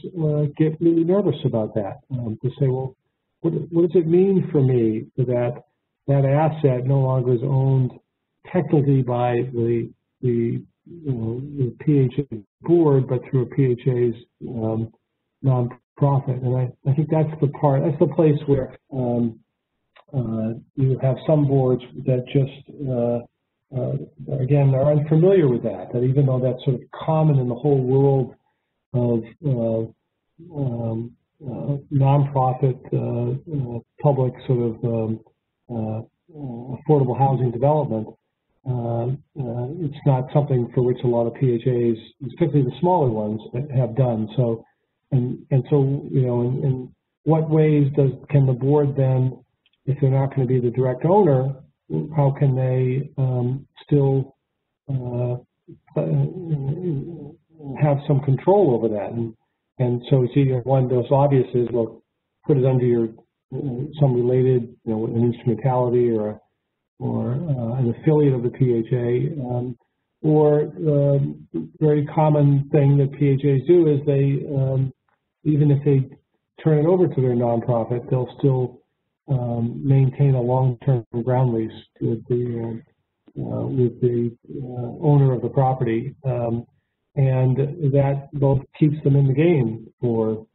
get really nervous about that, to say, well, what does it mean for me that asset no longer is owned technically by the PHA board, but through a PHA's nonprofit? And I think that's the place where you have some boards that just again, are unfamiliar with that even though that's sort of common in the whole world of nonprofit, public sort of affordable housing development, it's not something for which a lot of PHAs, particularly the smaller ones, have done. So, and so, in what ways can the board then, if they're not going to be the direct owner, how can they still have some control over that. And so it's either one of those obvious is, well, put it under your some related, an instrumentality or an affiliate of the PHA, or the very common thing that PHAs do is they, even if they turn it over to their nonprofit, they'll still maintain a long-term ground lease with the owner of the property, and that both keeps them in the game for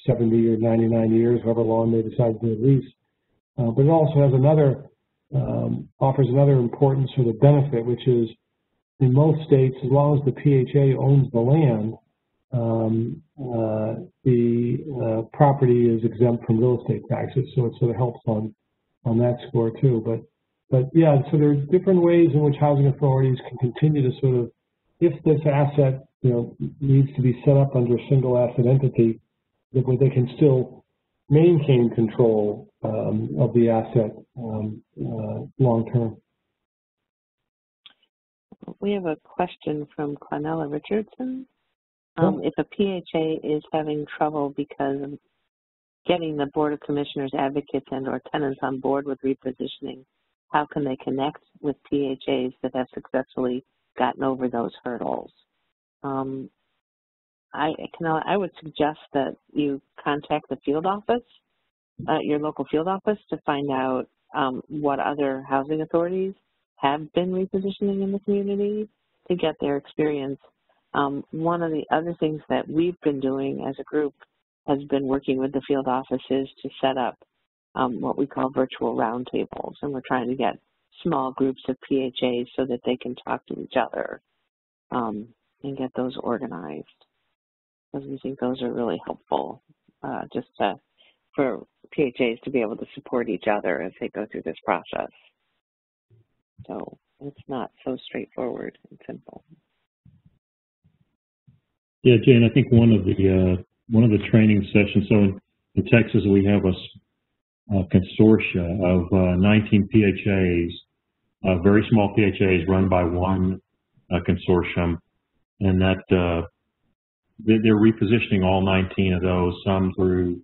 70 or 99 years, however long they decide to lease. But it also has another, offers another important sort of benefit, which is in most states, as long as the PHA owns the land, the property is exempt from real estate taxes. So it sort of helps on that score too. But yeah, so there are different ways in which housing authorities can continue to sort of, if this asset, needs to be set up under a single asset entity, that they can still maintain control of the asset long term. We have a question from Cornella Richardson. If a PHA is having trouble because of getting the Board of Commissioners, advocates, and/or tenants on board with repositioning, how can they connect with PHAs that have successfully gotten over those hurdles? I would suggest that you contact the field office, your local field office, to find out what other housing authorities have been repositioning in the community to get their experience. One of the other things that we've been doing as a group has been working with the field offices to set up what we call virtual roundtables, and we're trying to get small groups of PHAs so that they can talk to each other and get those organized, because we think those are really helpful for PHAs to be able to support each other as they go through this process. So it's not so straightforward and simple. Yeah, Jane, I think one of the training sessions. So in Texas, we have a consortia of 19 PHAs, very small PHAs run by one consortium, and that they're repositioning all 19 of those. Some through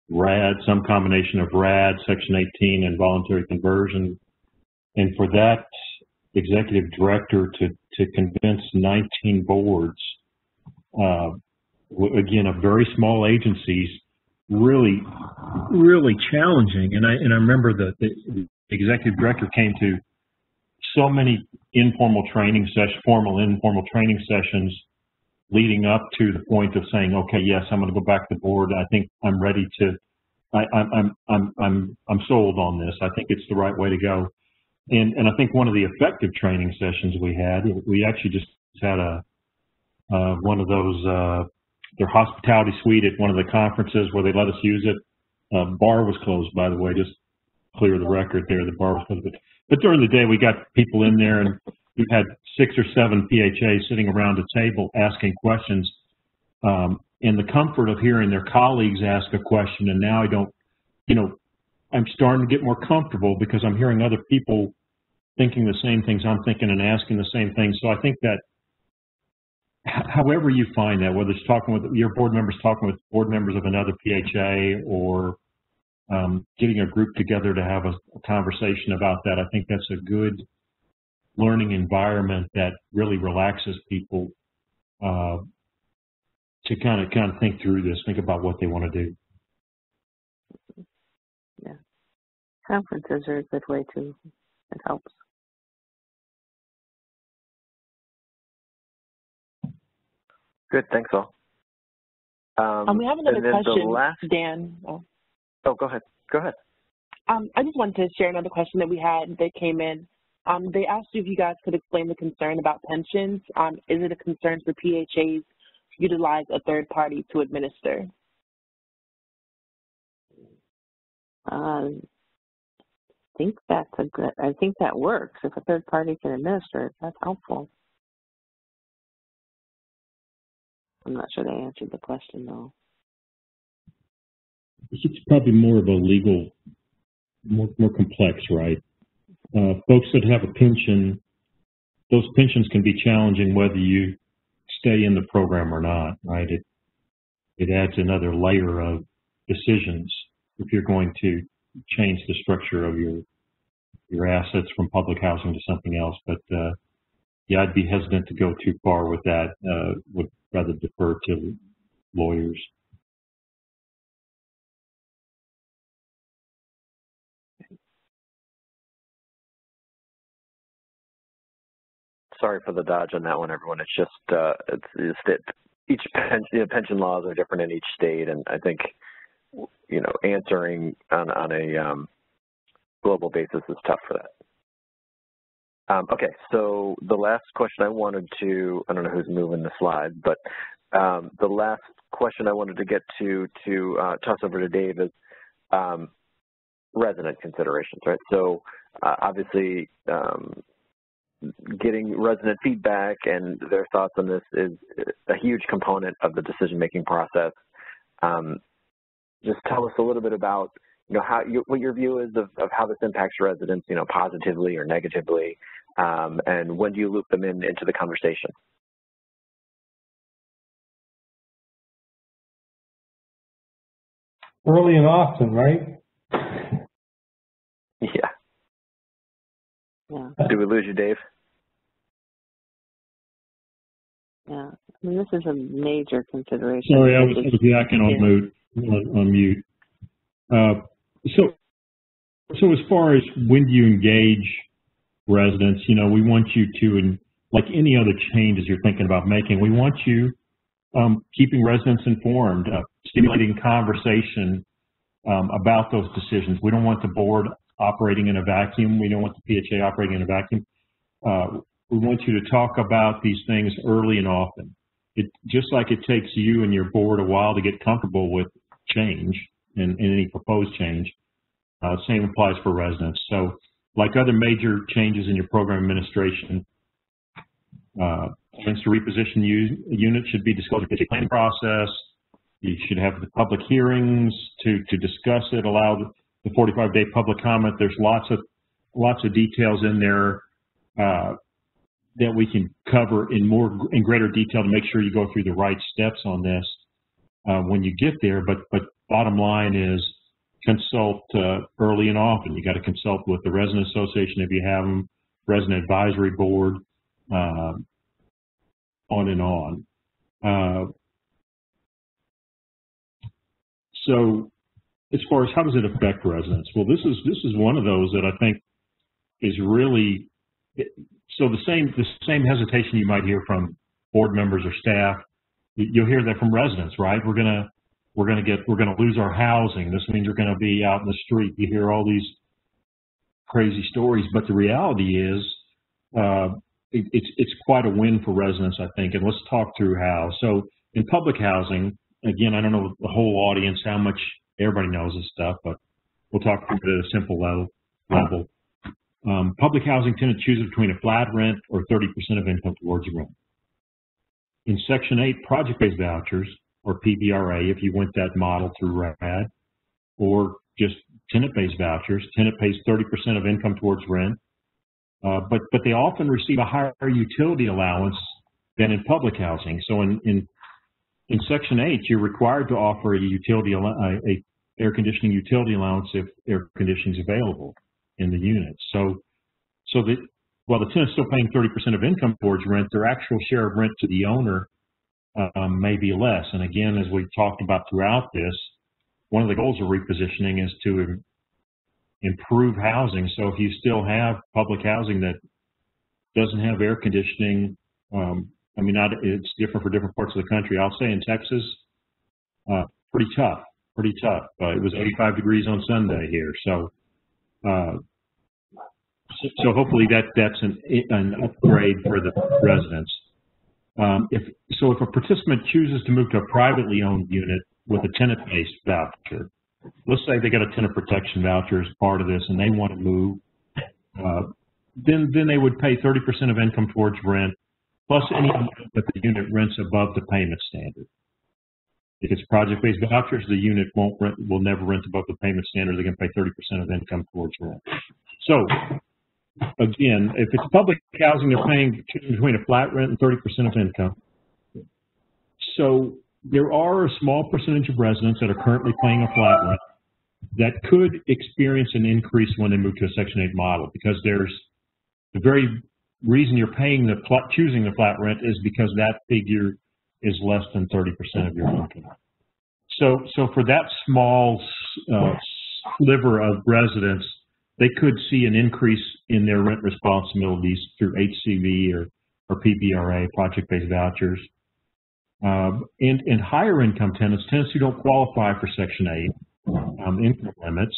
Rad, some combination of Rad, Section 18, and voluntary conversion. And for that executive director to convince 19 boards, again, of very small agencies, really challenging. And I remember the executive director came to so many informal training sessions, formal and informal training sessions, leading up to the point of saying, okay, yes, I'm going to go back to the board. I think I'm ready to. I'm sold on this. I think it's the right way to go. And I think one of the effective training sessions we actually just had one of those, their hospitality suite at one of the conferences where they let us use it. Bar was closed, by the way, just clear the record there. The bar was closed. But during the day, we got people in there, and we've had 6 or 7 PHAs sitting around a table asking questions. In the comfort of hearing their colleagues ask a question, and now I'm starting to get more comfortable because I'm hearing other people thinking the same things I'm thinking and asking the same things. So I think that however you find that, whether it's talking with your board members, talking with board members of another PHA, or getting a group together to have a conversation about that, I think that's a good learning environment that really relaxes people to kind of think through this, think about what they want to do. Yeah, conferences are a good way too. It helps. Good, thanks all. We have another question, Dan. Oh, go ahead. Go ahead. I just wanted to share another question that we had that came in. They asked you if you guys could explain the concern about pensions. Is it a concern for PHAs to utilize a third party to administer? I think that works. If a third party can administer it, that's helpful. I'm not sure they answered the question, though. It's probably more of a legal, more complex, right? Folks that have a pension those pensions can be challenging whether you stay in the program or not, right? It adds another layer of decisions if you're going to change the structure of your assets from public housing to something else. But yeah, I'd be hesitant to go too far with that. Would rather defer to lawyers. Sorry for the dodge on that one, everyone. It's just each pension laws are different in each state, and I think answering on a global basis is tough for that. Okay, so the last question I wanted to, I don't know who's moving the slide, but the last question I wanted to get to toss over to Dave is resident considerations, right? So obviously getting resident feedback and their thoughts on this is a huge component of the decision-making process. Just tell us a little bit about what your view is of how this impacts residents, positively or negatively, and when do you loop them into the conversation? Early and often, right? Yeah. Yeah. Did we lose you, Dave? Yeah. I mean, this is a major consideration. Sorry, I was yakking on mute. So as far as when do you engage residents, we want you to, and like any other changes you're thinking about making, we want you keeping residents informed, stimulating conversation about those decisions. We don't want the board operating in a vacuum. We don't want the PHA operating in a vacuum. We want you to talk about these things early and often. Just like it takes you and your board a while to get comfortable with change and any proposed change, same applies for residents. So like other major changes in your program administration, plans to reposition units should be disclosed in the planning process. You should have the public hearings to discuss it, allow the 45-day public comment. There's lots of details in there that we can cover in greater detail to make sure you go through the right steps on this when you get there. But bottom line is consult early and often. You got to consult with the resident association if you have them, resident advisory board, on and on. So as far as how does it affect residents? Well, this is one of those that I think is really, so the same hesitation you might hear from board members or staff, you'll hear that from residents, right? We're gonna lose our housing. This means we're gonna be out in the street. You hear all these crazy stories, but the reality is it's quite a win for residents, I think. And let's talk through how. So in public housing, again, I don't know the whole audience how much everybody knows this stuff, but we'll talk through it at a simple level. Public housing tenant chooses between a flat rent or 30% of income towards rent. In Section 8, project-based vouchers, or PBRA, if you went that model through RAD, or just tenant-based vouchers, tenant pays 30% of income towards rent, but they often receive a higher utility allowance than in public housing. So in Section 8, you're required to offer a air conditioning utility allowance if air conditioning is available in the unit. So that while the tenant's still paying 30% of income towards rent, their actual share of rent to the owner may be less. And again, as we've talked about throughout this, one of the goals of repositioning is to improve housing. So if you still have public housing that doesn't have air conditioning, it's different for different parts of the country. I'll say in Texas, pretty tough. It was 85 degrees on Sunday here. So hopefully that's an upgrade for the residents. If a participant chooses to move to a privately owned unit with a tenant-based voucher, let's say they got a tenant protection voucher as part of this and they want to move, then they would pay 30% of income towards rent, plus any amount that the unit rents above the payment standard. If it's project-based vouchers, the unit will never rent above the payment standard. They're going to pay 30% of income towards rent. So again, if it's public housing, they're paying between a flat rent and 30% of income. So there are a small percentage of residents that are currently paying a flat rent that could experience an increase when they move to a Section 8 model, because there's the very reason you're paying choosing the flat rent is because that figure is less than 30% of your income. So for that small sliver of residents, they could see an increase in their rent responsibilities through HCV or PBRA, project-based vouchers. And higher income tenants who don't qualify for Section 8 income limits,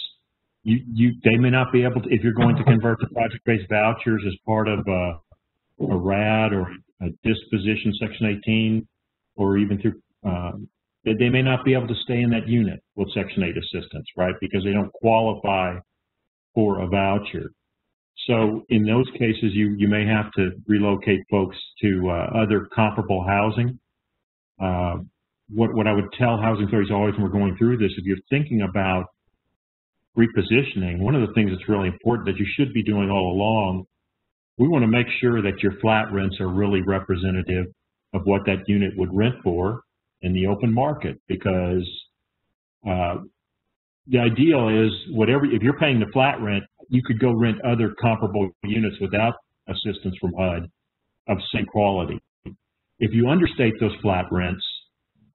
they may not be able to, if you're going to convert to project-based vouchers as part of a RAD or a disposition Section 18, or even through, they may not be able to stay in that unit with Section 8 assistance, right? Because they don't qualify for a voucher. So in those cases, you may have to relocate folks to other comparable housing. What I would tell housing authorities always when we're going through this, if you're thinking about repositioning, one of the things that's really important that you should be doing all along, we want to make sure that your flat rents are really representative of what that unit would rent for in the open market, because the ideal is if you're paying the flat rent, you could go rent other comparable units without assistance from HUD of same quality. If you understate those flat rents,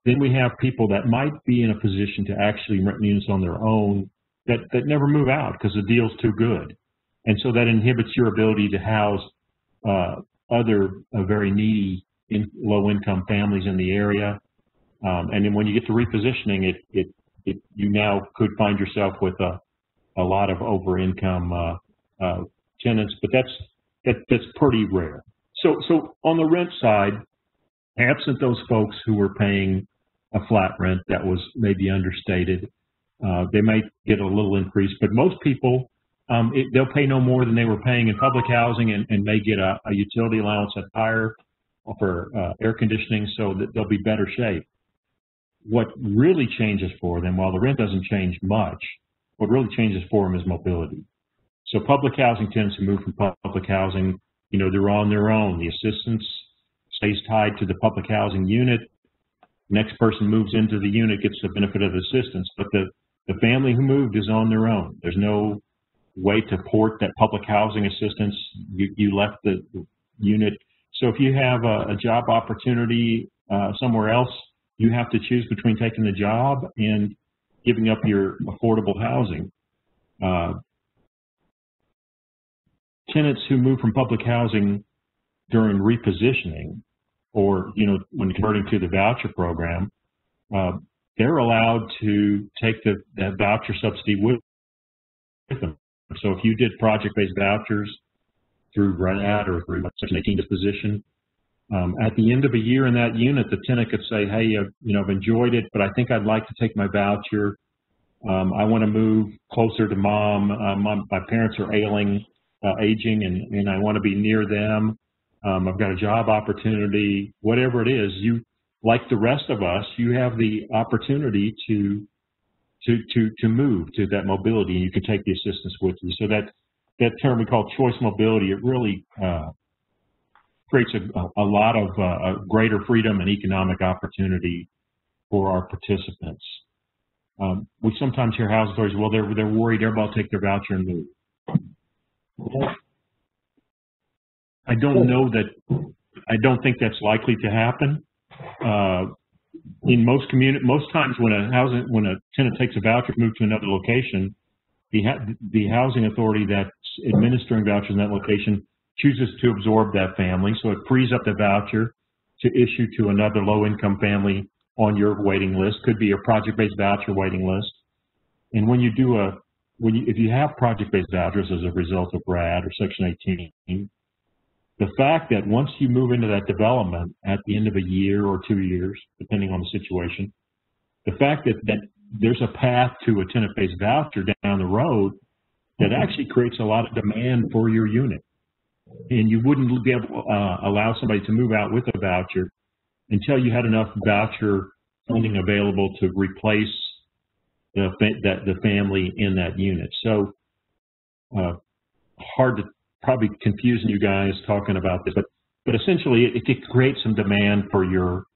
then we have people that might be in a position to actually rent units on their own that never move out because the deal's too good. And so that inhibits your ability to house other very needy low-income families in the area. And then when you get to repositioning, you now could find yourself with a lot of over-income tenants, but that's pretty rare. So on the rent side, absent those folks who were paying a flat rent that was maybe understated, they might get a little increase, but most people, they'll pay no more than they were paying in public housing and may get a utility allowance that's higher for air conditioning, so that they'll be better shape. What really changes for them, while the rent doesn't change much, what really changes for them is mobility. So public housing tenants who move from public housing, they're on their own. The assistance stays tied to the public housing unit. Next person moves into the unit, gets the benefit of assistance, but the family who moved is on their own. There's no way to port that public housing assistance. You left the unit. So if you have a job opportunity somewhere else, you have to choose between taking the job and giving up your affordable housing. Tenants who move from public housing during repositioning, or when converting to the voucher program, they're allowed to take that voucher subsidy with them. So if you did project-based vouchers through Rad or through Section 18 disposition, at the end of a year in that unit, the tenant could say, hey, I've enjoyed it, but I think I'd like to take my voucher. I want to move closer to mom. My parents are aging, and I want to be near them. I've got a job opportunity, whatever it is. You, like the rest of us, you have the opportunity to move to that mobility, and you can take the assistance with you. So that term we call choice mobility, it really creates a lot of greater freedom and economic opportunity for our participants. We sometimes hear housing authorities, well, they're worried everybody will take their voucher and move. I don't think that's likely to happen. In most times when a tenant takes a voucher to move to another location, the housing authority that's administering vouchers in that location chooses to absorb that family, so it frees up the voucher to issue to another low-income family on your waiting list. Could be a project-based voucher waiting list. And when you do if you have project-based vouchers as a result of RAD or Section 18, the fact that once you move into that development at the end of a year or 2 years, depending on the situation, the fact that there's a path to a tenant-based voucher down the road that actually creates a lot of demand for your unit. And you wouldn't be able to allow somebody to move out with a voucher until you had enough voucher funding available to replace the family in that unit. So hard probably confusing you guys talking about this, but essentially it could create some demand for your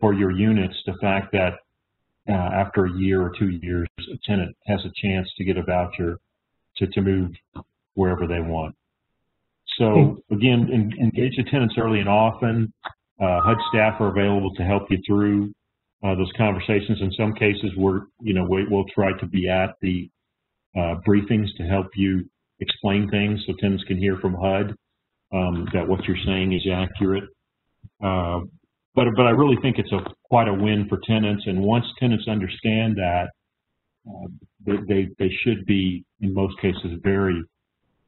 units. The fact that after a year or 2 years, a tenant has a chance to get a voucher to move wherever they want. So again, engage the tenants early and often. HUD staff are available to help you through those conversations. In some cases, we'll try to be at the briefings to help you explain things so tenants can hear from HUD that what you're saying is accurate. But I really think it's quite a win for tenants, and once tenants understand that, they should be, in most cases, very,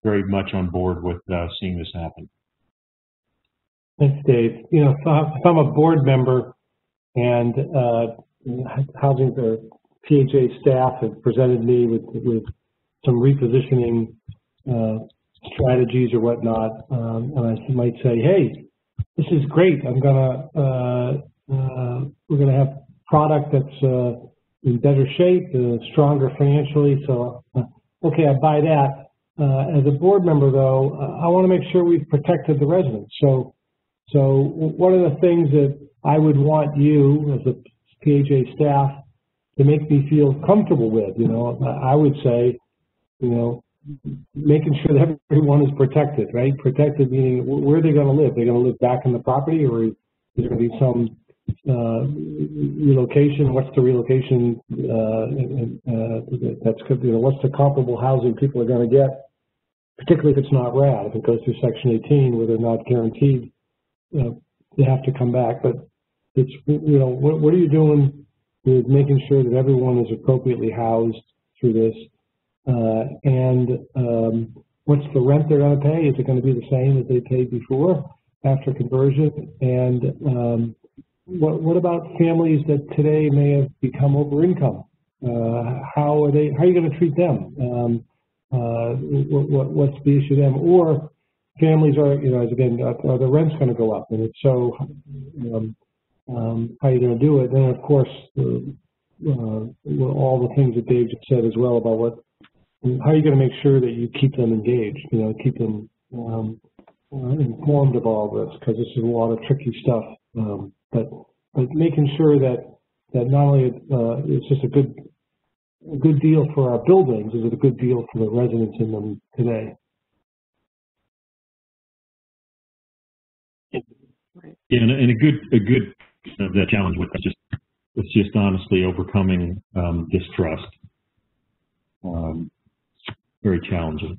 very much on board with seeing this happen. Thanks, Dave. You know, if I'm a board member and housing or PHA staff have presented me with some repositioning strategies or whatnot, and I might say, hey, this is great. we're gonna have product that's in better shape, stronger financially. So, okay, I buy that. As a board member, though, I want to make sure we've protected the residents. So one of the things that I would want you, as a PHA staff, to make me feel comfortable with, you know, I would say, you know, making sure that everyone is protected, right? Protected meaning, where are they going to live? They're going to live back in the property, or is there going to be some relocation? What's the relocation? That's good. You know, what's the comparable housing people are going to get, particularly if it's not RAD, if it goes through Section 18, where they're not guaranteed, you know, they have to come back. But it's, you know, what are you doing with making sure that everyone is appropriately housed through this? What's the rent they're going to pay? Is it going to be the same as they paid before, after conversion? And what about families that today may have become over income? How are you going to treat them? What's the issue then? Or families are, you know, again, are the rents going to go up? And if so, how are you going to do it? And of course, all the things that Dave just said as well about how are you going to make sure that you keep them engaged, you know, keep them informed of all this, because this is a lot of tricky stuff. But making sure that not only it's just a good deal for our buildings, is it a good deal for the residents in them today? Yeah, and a good that challenge with that it's just honestly overcoming distrust. Very challenging.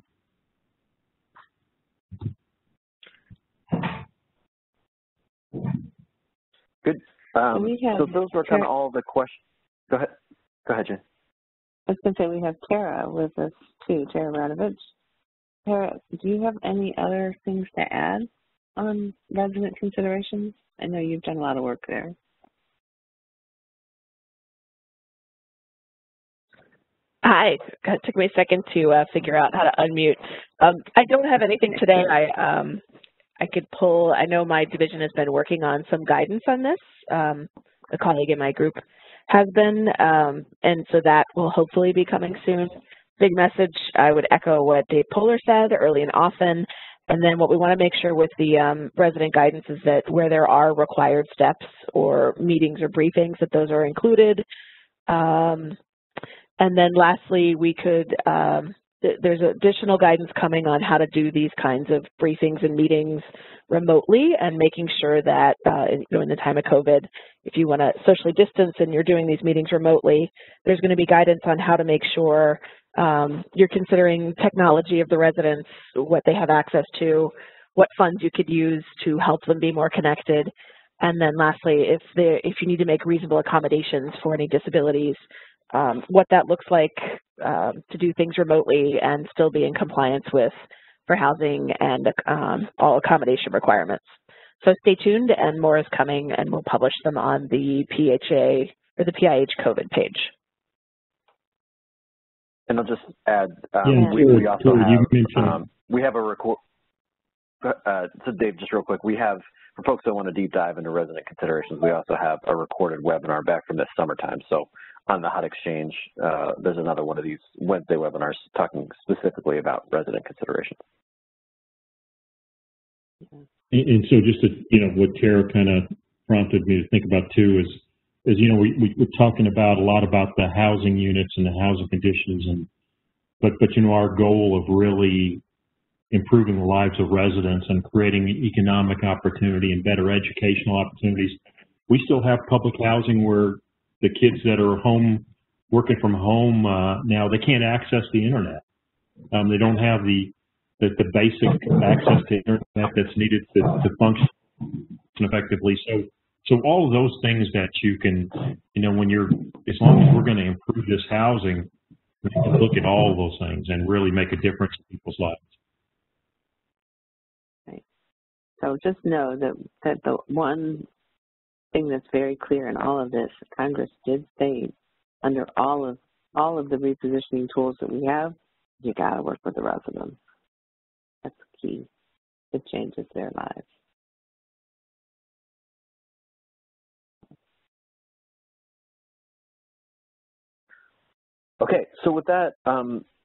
Good. So those were kind of all the questions. Go ahead, Jen. I was going to say we have Tara with us too, Tara Radovich. Tara, do you have any other things to add on resident considerations? I know you've done a lot of work there. Hi, it took me a second to figure out how to unmute. I don't have anything today. I could pull, I know my division has been working on some guidance on this. A colleague in my group has been, and so that will hopefully be coming soon. Big message, I would echo what Dave Poehler said, early and often. And then what we want to make sure with the resident guidance is that where there are required steps or meetings or briefings, that those are included. And then lastly, we could, there's additional guidance coming on how to do these kinds of briefings and meetings remotely, and making sure that, in the time of COVID, if you want to socially distance and you're doing these meetings remotely, there's going to be guidance on how to make sure you're considering technology of the residents, what they have access to, what funds you could use to help them be more connected. And then lastly, if you need to make reasonable accommodations for any disabilities, what that looks like to do things remotely and still be in compliance with for housing and all accommodation requirements. So stay tuned, and more is coming, and we'll publish them on the PHA or the PIH COVID page. And I'll just add, yeah, we also have, we have a record. So Dave, just real quick, we have, for folks that want to deep dive into resident considerations, we also have a recorded webinar back from this summertime. So on the HUD Exchange, there's another one of these Wednesday webinars talking specifically about resident considerations. And so just to, what Tara kind of prompted me to think about too is we're talking about a lot about the housing units and the housing conditions, but our goal of really improving the lives of residents and creating economic opportunity and better educational opportunities. We still have public housing where the kids that are home, working from home now, they can't access the internet. They don't have the basic access to internet that's needed to function effectively. So all of those things that you can, as long as we're going to improve this housing, we can look at all of those things and really make a difference in people's lives. Right. So just know that the one thing that's very clear in all of this, Congress did state under all of the repositioning tools that we have, you got to work with the residents. That's key. It changes their lives. Okay, so with that,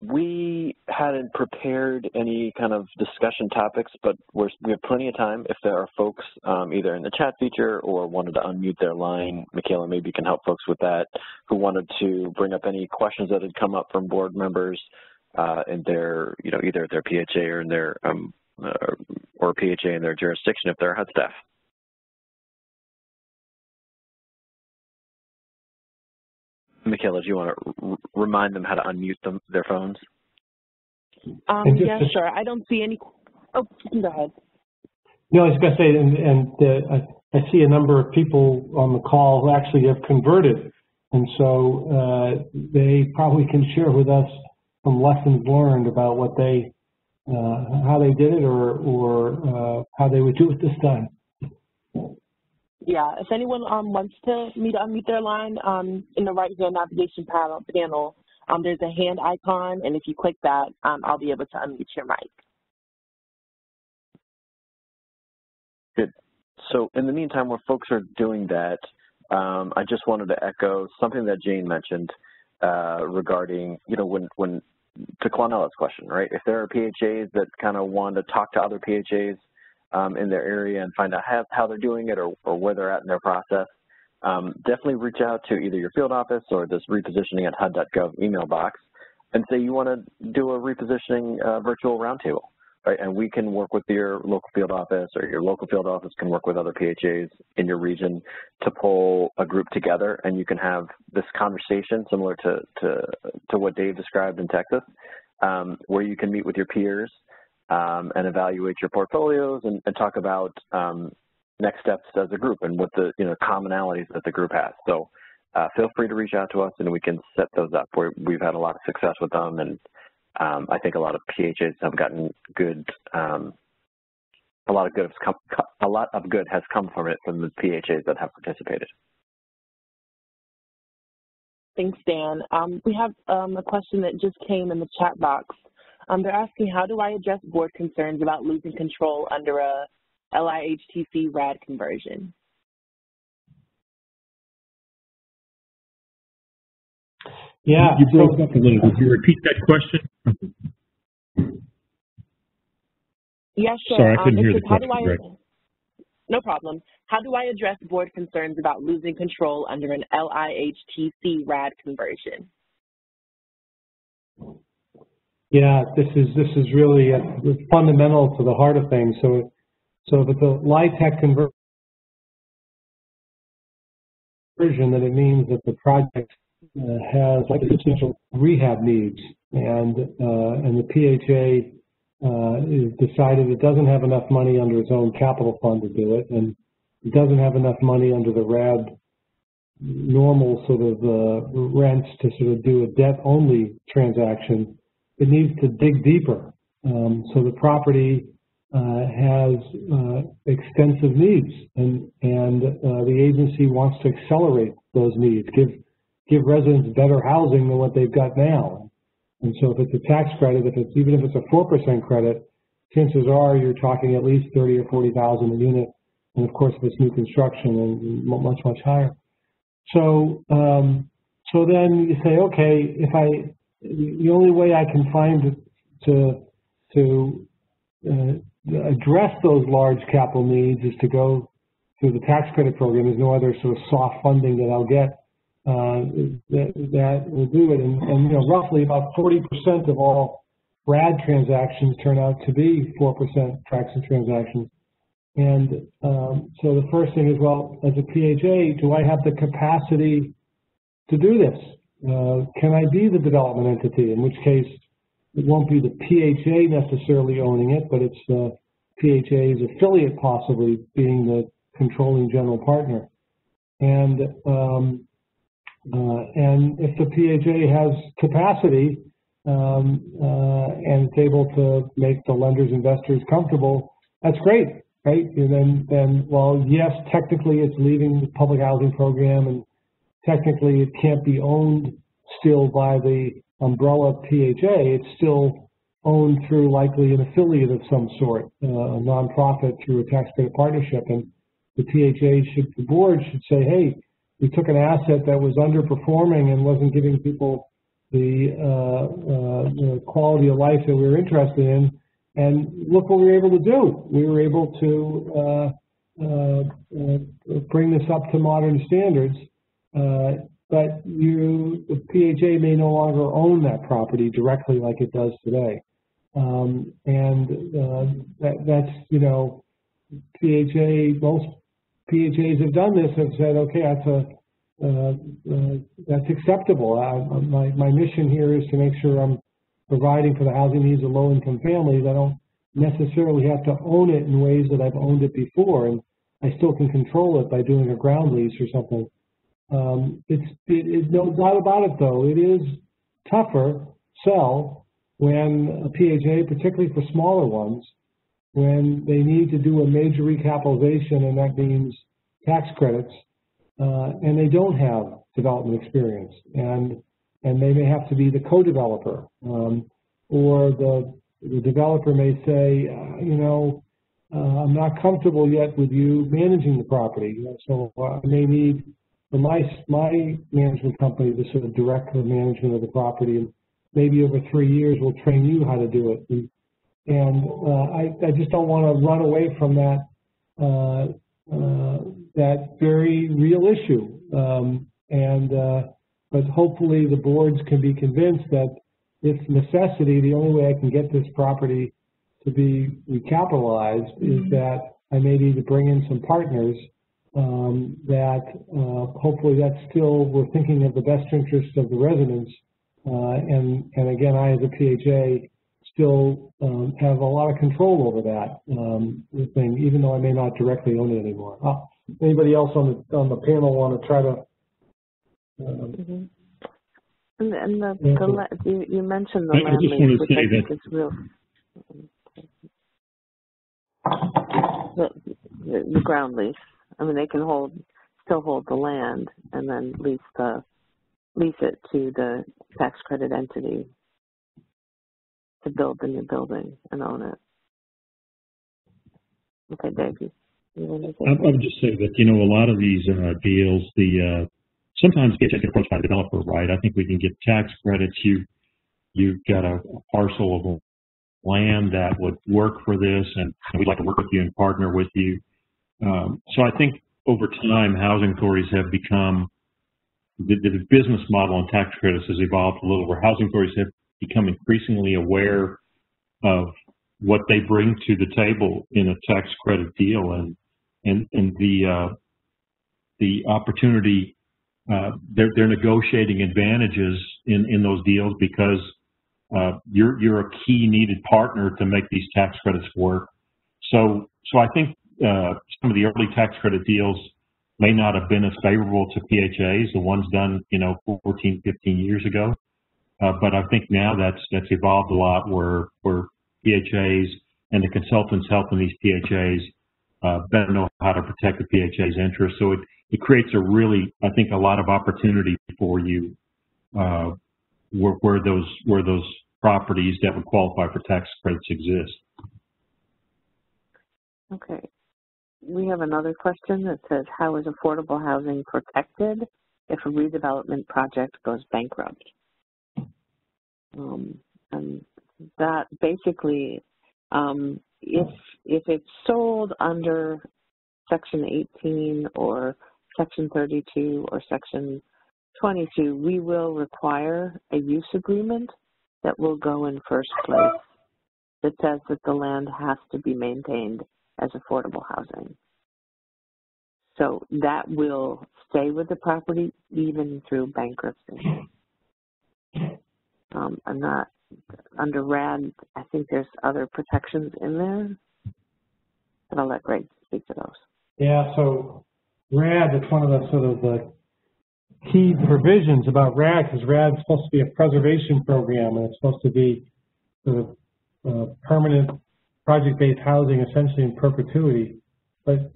we hadn't prepared any kind of discussion topics, but we have plenty of time. If there are folks either in the chat feature or wanted to unmute their line, Michaela, maybe you can help folks with that, who wanted to bring up any questions that had come up from board members in their, either their PHA or in their or PHA in their jurisdiction if they're HUD staff. Michaela, do you want to remind them how to unmute their phones? Yeah, sure. I don't see any. Oh, go ahead. No, I was going to say, I see a number of people on the call who actually have converted, and so they probably can share with us some lessons learned about what they, how they did it, or how they would do it this time. Yeah, if anyone wants me to unmute their line, in the right-hand navigation panel, there's a hand icon, and if you click that, I'll be able to unmute your mic. Good. So in the meantime, while folks are doing that, I just wanted to echo something that Jane mentioned regarding, when to Clonella's question, right? If there are PHAs that kind of want to talk to other PHAs in their area and find out how they're doing it or where they're at in their process, definitely reach out to either your field office or this repositioning at HUD.gov email box and say you want to do a repositioning virtual roundtable, right? And we can work with your local field office, or your local field office can work with other PHAs in your region to pull a group together, and you can have this conversation similar to what Dave described in Texas, where you can meet with your peers and evaluate your portfolios and talk about next steps as a group and what the commonalities that the group has. So feel free to reach out to us and we can set those up. We've had a lot of success with them, and I think a lot of PHAs have gotten good. A lot of good has come from it from the PHAs that have participated. Thanks, Dan. We have a question that just came in the chat box. They're asking, how do I address board concerns about losing control under a Li Htc Rad Conversion? Yeah. You broke up a little. Would you repeat that question? Yeah, sure. Sorry, I couldn't hear the question. No problem. How do I address board concerns about losing control under an Li Htc Rad Conversion? Yeah, this is really fundamental to the heart of things. So with the Lihtc conversion, that it means that the project has like substantial rehab needs, and the PHA is decided it doesn't have enough money under its own capital fund to do it, and it doesn't have enough money under the Rad normal sort of rents to sort of do a debt-only transaction. It needs to dig deeper. So the property has extensive needs, and the agency wants to accelerate those needs, give residents better housing than what they've got now. And so if it's a tax credit, even if it's a 4% credit, chances are you're talking at least $30,000 or $40,000 a unit, and of course if it's new construction, and much higher. So so then you say, okay, the only way I can find to address those large capital needs is to go through the tax credit program. There's no other sort of soft funding that I'll get that will do it. And you know, roughly about 40% of all Rad transactions turn out to be 4% traction transactions. And so the first thing is, well, as a PHA, do I have the capacity to do this? Can I be the development entity? In which case, it won't be the PHA necessarily owning it, but it's the PHA's affiliate possibly being the controlling general partner. And if the PHA has capacity and it's able to make the lenders, investors comfortable, that's great, right? And then, well, yes, technically it's leaving the public housing program, and technically it can't be owned still by the umbrella PHA. It's still owned through likely an affiliate of some sort, a nonprofit through a tax credit partnership. And the PHA the board should say, hey, we took an asset that was underperforming and wasn't giving people the quality of life that we were interested in, and look what we were able to do. We were able to bring this up to modern standards, but the PHA may no longer own that property directly like it does today. That's, you know, most PHAs have done this, have said, okay, that's acceptable. My mission here is to make sure I'm providing for the housing needs of low-income families. I don't necessarily have to own it in ways that I've owned it before, and I still can control it by doing a ground lease or something. It's no doubt about it, though. It is tougher sell when a PHA, particularly for smaller ones, when they need to do a major recapitalization, and that means tax credits, and they don't have development experience, and they may have to be the co-developer, or the developer may say, you know, I'm not comfortable yet with you managing the property, so I may need for my management company to sort of direct the management of the property, and maybe over 3 years we'll train you how to do it. And I just don't want to run away from that very real issue. But hopefully the boards can be convinced that if necessity, the only way I can get this property to be recapitalized is that I may need to bring in some partners hopefully that's still, we're thinking of the best interests of the residents. And again, I as a PHA still have a lot of control over that thing, even though I may not directly own it anymore. Anybody else on the panel want to try to? You mentioned the land lease, which I think is real. The ground lease. I mean, they can still hold the land and then lease it to the tax credit entity to build the new building and own it. Okay, Dave, I would just say that, you know, a lot of these deals, sometimes get approached by the developer, right? I think we can get tax credits. You've got a parcel of land that would work for this, and we'd like to work with you and partner with you. So I think over time, housing authorities have become, the business model on tax credits has evolved a little, where housing authorities have become increasingly aware of what they bring to the table in a tax credit deal, and the opportunity. They're negotiating advantages in those deals because you're a key needed partner to make these tax credits work. So I think some of the early tax credit deals may not have been as favorable to PHAs, the ones done, you know, 14, 15 years ago. But I think now that's evolved a lot, where PHAs and the consultants helping these PHAs better know how to protect the PHA's interests. So it creates a really, I think, a lot of opportunity for you where those properties that would qualify for tax credits exist. Okay. We have another question that says, how is affordable housing protected if a redevelopment project goes bankrupt? And that basically, if it's sold under Section 18 or Section 32 or Section 22, we will require a use agreement that will go in first place that says that the land has to be maintained as affordable housing. So that will stay with the property even through bankruptcy. I'm not, under RAD, I think there's other protections in there, but I'll let Greg speak to those. Yeah, so RAD, it's one of the sort of the key provisions about RAD, because RAD is supposed to be a preservation program, and it's supposed to be sort of permanent project-based housing, essentially in perpetuity. But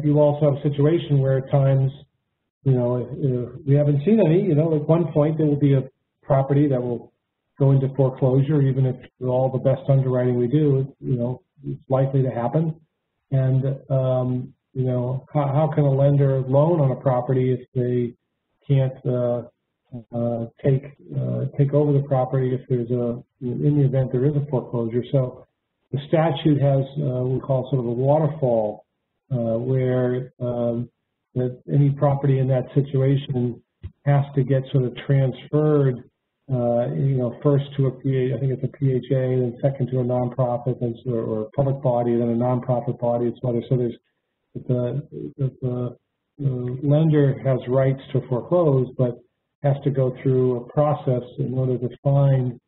you also have a situation where at times, you know, we haven't seen any, you know, at one point there will be a property that will go into foreclosure, even if all the best underwriting we do, you know, it's likely to happen. And, you know, how can a lender loan on a property if they can't take over the property if there's in the event there is a foreclosure? So the statute has we call sort of a waterfall where that any property in that situation has to get sort of transferred, you know, first to a PHA, I think it's a PHA, then second to a nonprofit, or a public body, then a nonprofit body. So there's the lender has rights to foreclose, but has to go through a process in order to find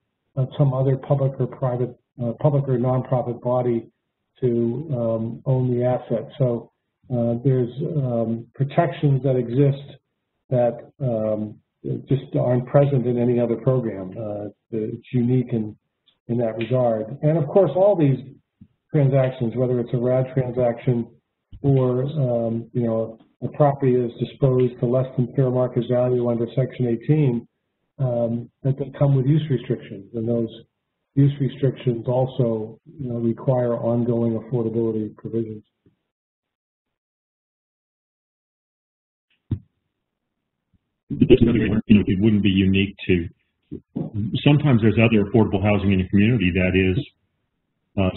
some other public or private, public or nonprofit body to own the asset. So there's protections that exist that just aren't present in any other program. It's unique in that regard. And of course, all these transactions, whether it's a RAD transaction or you know, a property is disposed to less than fair market value under Section 18, that they come with use restrictions, and those use restrictions also, you know, require ongoing affordability provisions. You know, it wouldn't be unique to. Sometimes there's other affordable housing in the community that is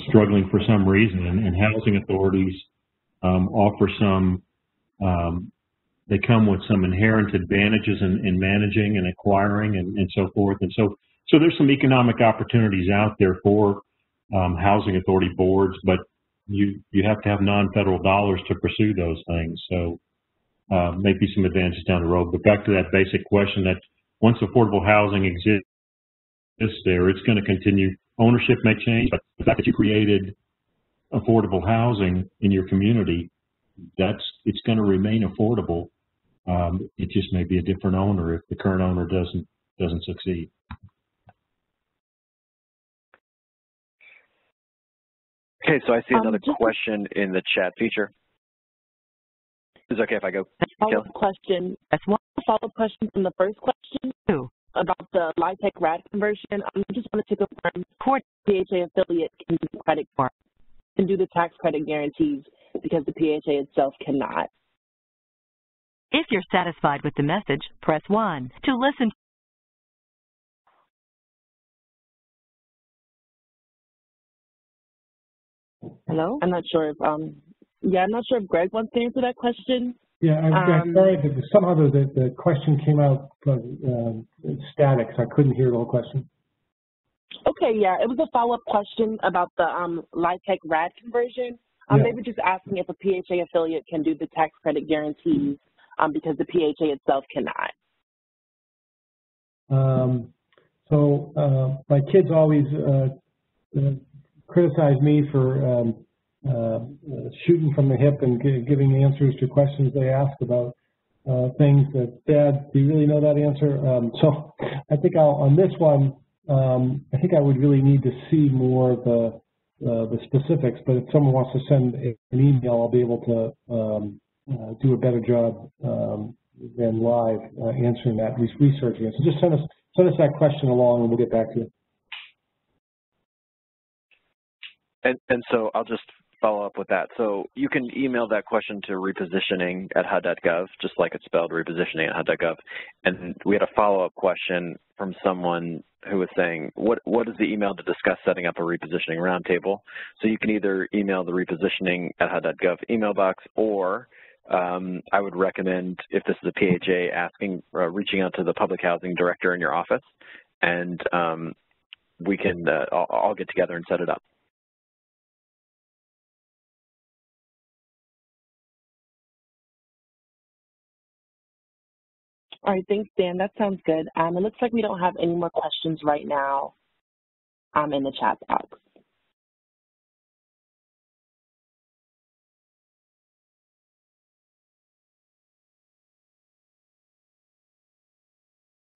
struggling for some reason, and housing authorities offer some. They come with some inherent advantages in managing and acquiring and so forth, and so there's some economic opportunities out there for housing authority boards, but you have to have non-federal dollars to pursue those things. So maybe some advantages down the road. But back to that basic question, that once affordable housing exists there, it's going to continue. Ownership may change, but the fact that you created affordable housing in your community, it's going to remain affordable. It just may be a different owner if the current owner doesn't succeed. Okay, so I see another question in the chat feature. Is it okay if I go? Follow-up question. That's one follow-up question from the first question about the Lihtc Rad Conversion. I just wanted to confirm, PHA affiliate can do credit card, can do the tax credit guarantees because the PHA itself cannot. If you're satisfied with the message, press 1. To listen. Hello? I'm not sure if I'm not sure if Greg wants to answer that question. Yeah, I'm sorry, but somehow the question came out static, so I couldn't hear the whole question. Okay, yeah, it was a follow-up question about the Lihtc Rad Conversion. They were just asking if a PHA affiliate can do the tax credit guarantees because the PHA itself cannot. So my kids always criticize me for shooting from the hip and giving answers to questions they ask about things that, Dad, do you really know that answer? So I think on this one, I think I would really need to see more of the specifics, but if someone wants to send an email, I'll be able to do a better job than live answering that, researching it. So just send us that question along and we'll get back to you. And so I'll just follow up with that. So you can email that question to repositioning@hud.gov, just like it's spelled, repositioning@hud.gov. And we had a follow-up question from someone who was saying, what is the email to discuss setting up a repositioning roundtable? So you can either email the repositioning@hud.gov email box, or I would recommend, if this is a PHA, reaching out to the public housing director in your office, and we can all get together and set it up. All right, thanks, Dan. That sounds good. It looks like we don't have any more questions right now in the chat box.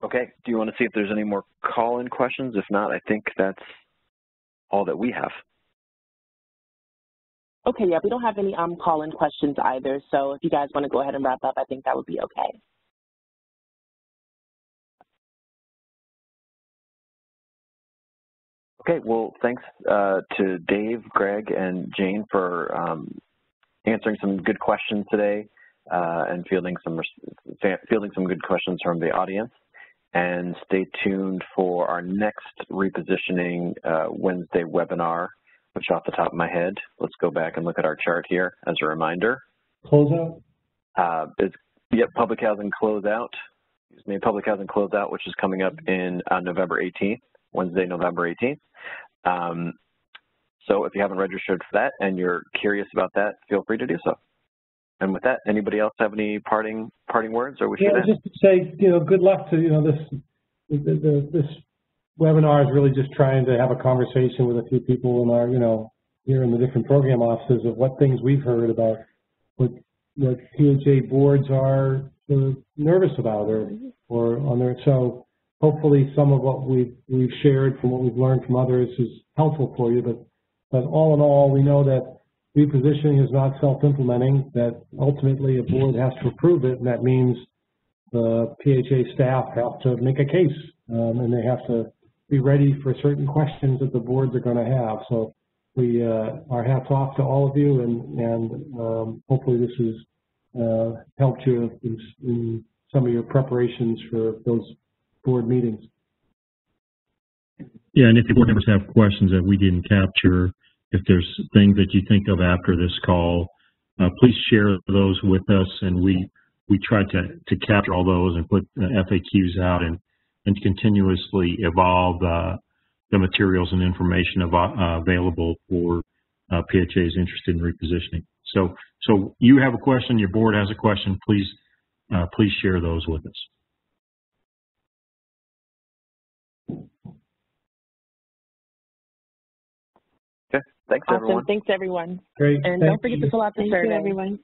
Okay, do you want to see if there's any more call-in questions? If not, I think that's all that we have. Okay, yeah, we don't have any call-in questions either, so if you guys want to go ahead and wrap up, I think that would be okay. Okay, well, thanks to Dave, Greg, and Jane for answering some good questions today and fielding some good questions from the audience. And stay tuned for our next Repositioning Wednesday webinar, which off the top of my head, let's go back and look at our chart here as a reminder. Closeout? Public Housing Closeout. Excuse me, Public Housing Closeout, which is coming up in November 18th, Wednesday, November 18th. So if you haven't registered for that and you're curious about that, feel free to do so. And with that, anybody else have any parting words, or we should end? Just to say, good luck to, this webinar is really just trying to have a conversation with a few people in our, here in the different program offices of what things we've heard about what PHA boards are nervous about or on their, so hopefully some of what we've shared from what we've learned from others is helpful for you, but all in all, we know that repositioning is not self-implementing, that ultimately a board has to approve it, and that means the PHA staff have to make a case, and they have to be ready for certain questions that the boards are going to have. So we our hats off to all of you, and hopefully this has helped you in some of your preparations for those board meetings. Yeah, and if the board members have questions that we didn't capture, if there's things that you think of after this call, please share those with us, and we try to capture all those and put FAQs out and continuously evolve the materials and information available for PHAs interested in repositioning. So you have a question, your board has a question, please share those with us. Okay, thanks everyone. Awesome, thanks everyone. Great. And don't forget to fill out the survey. Thank you, everyone.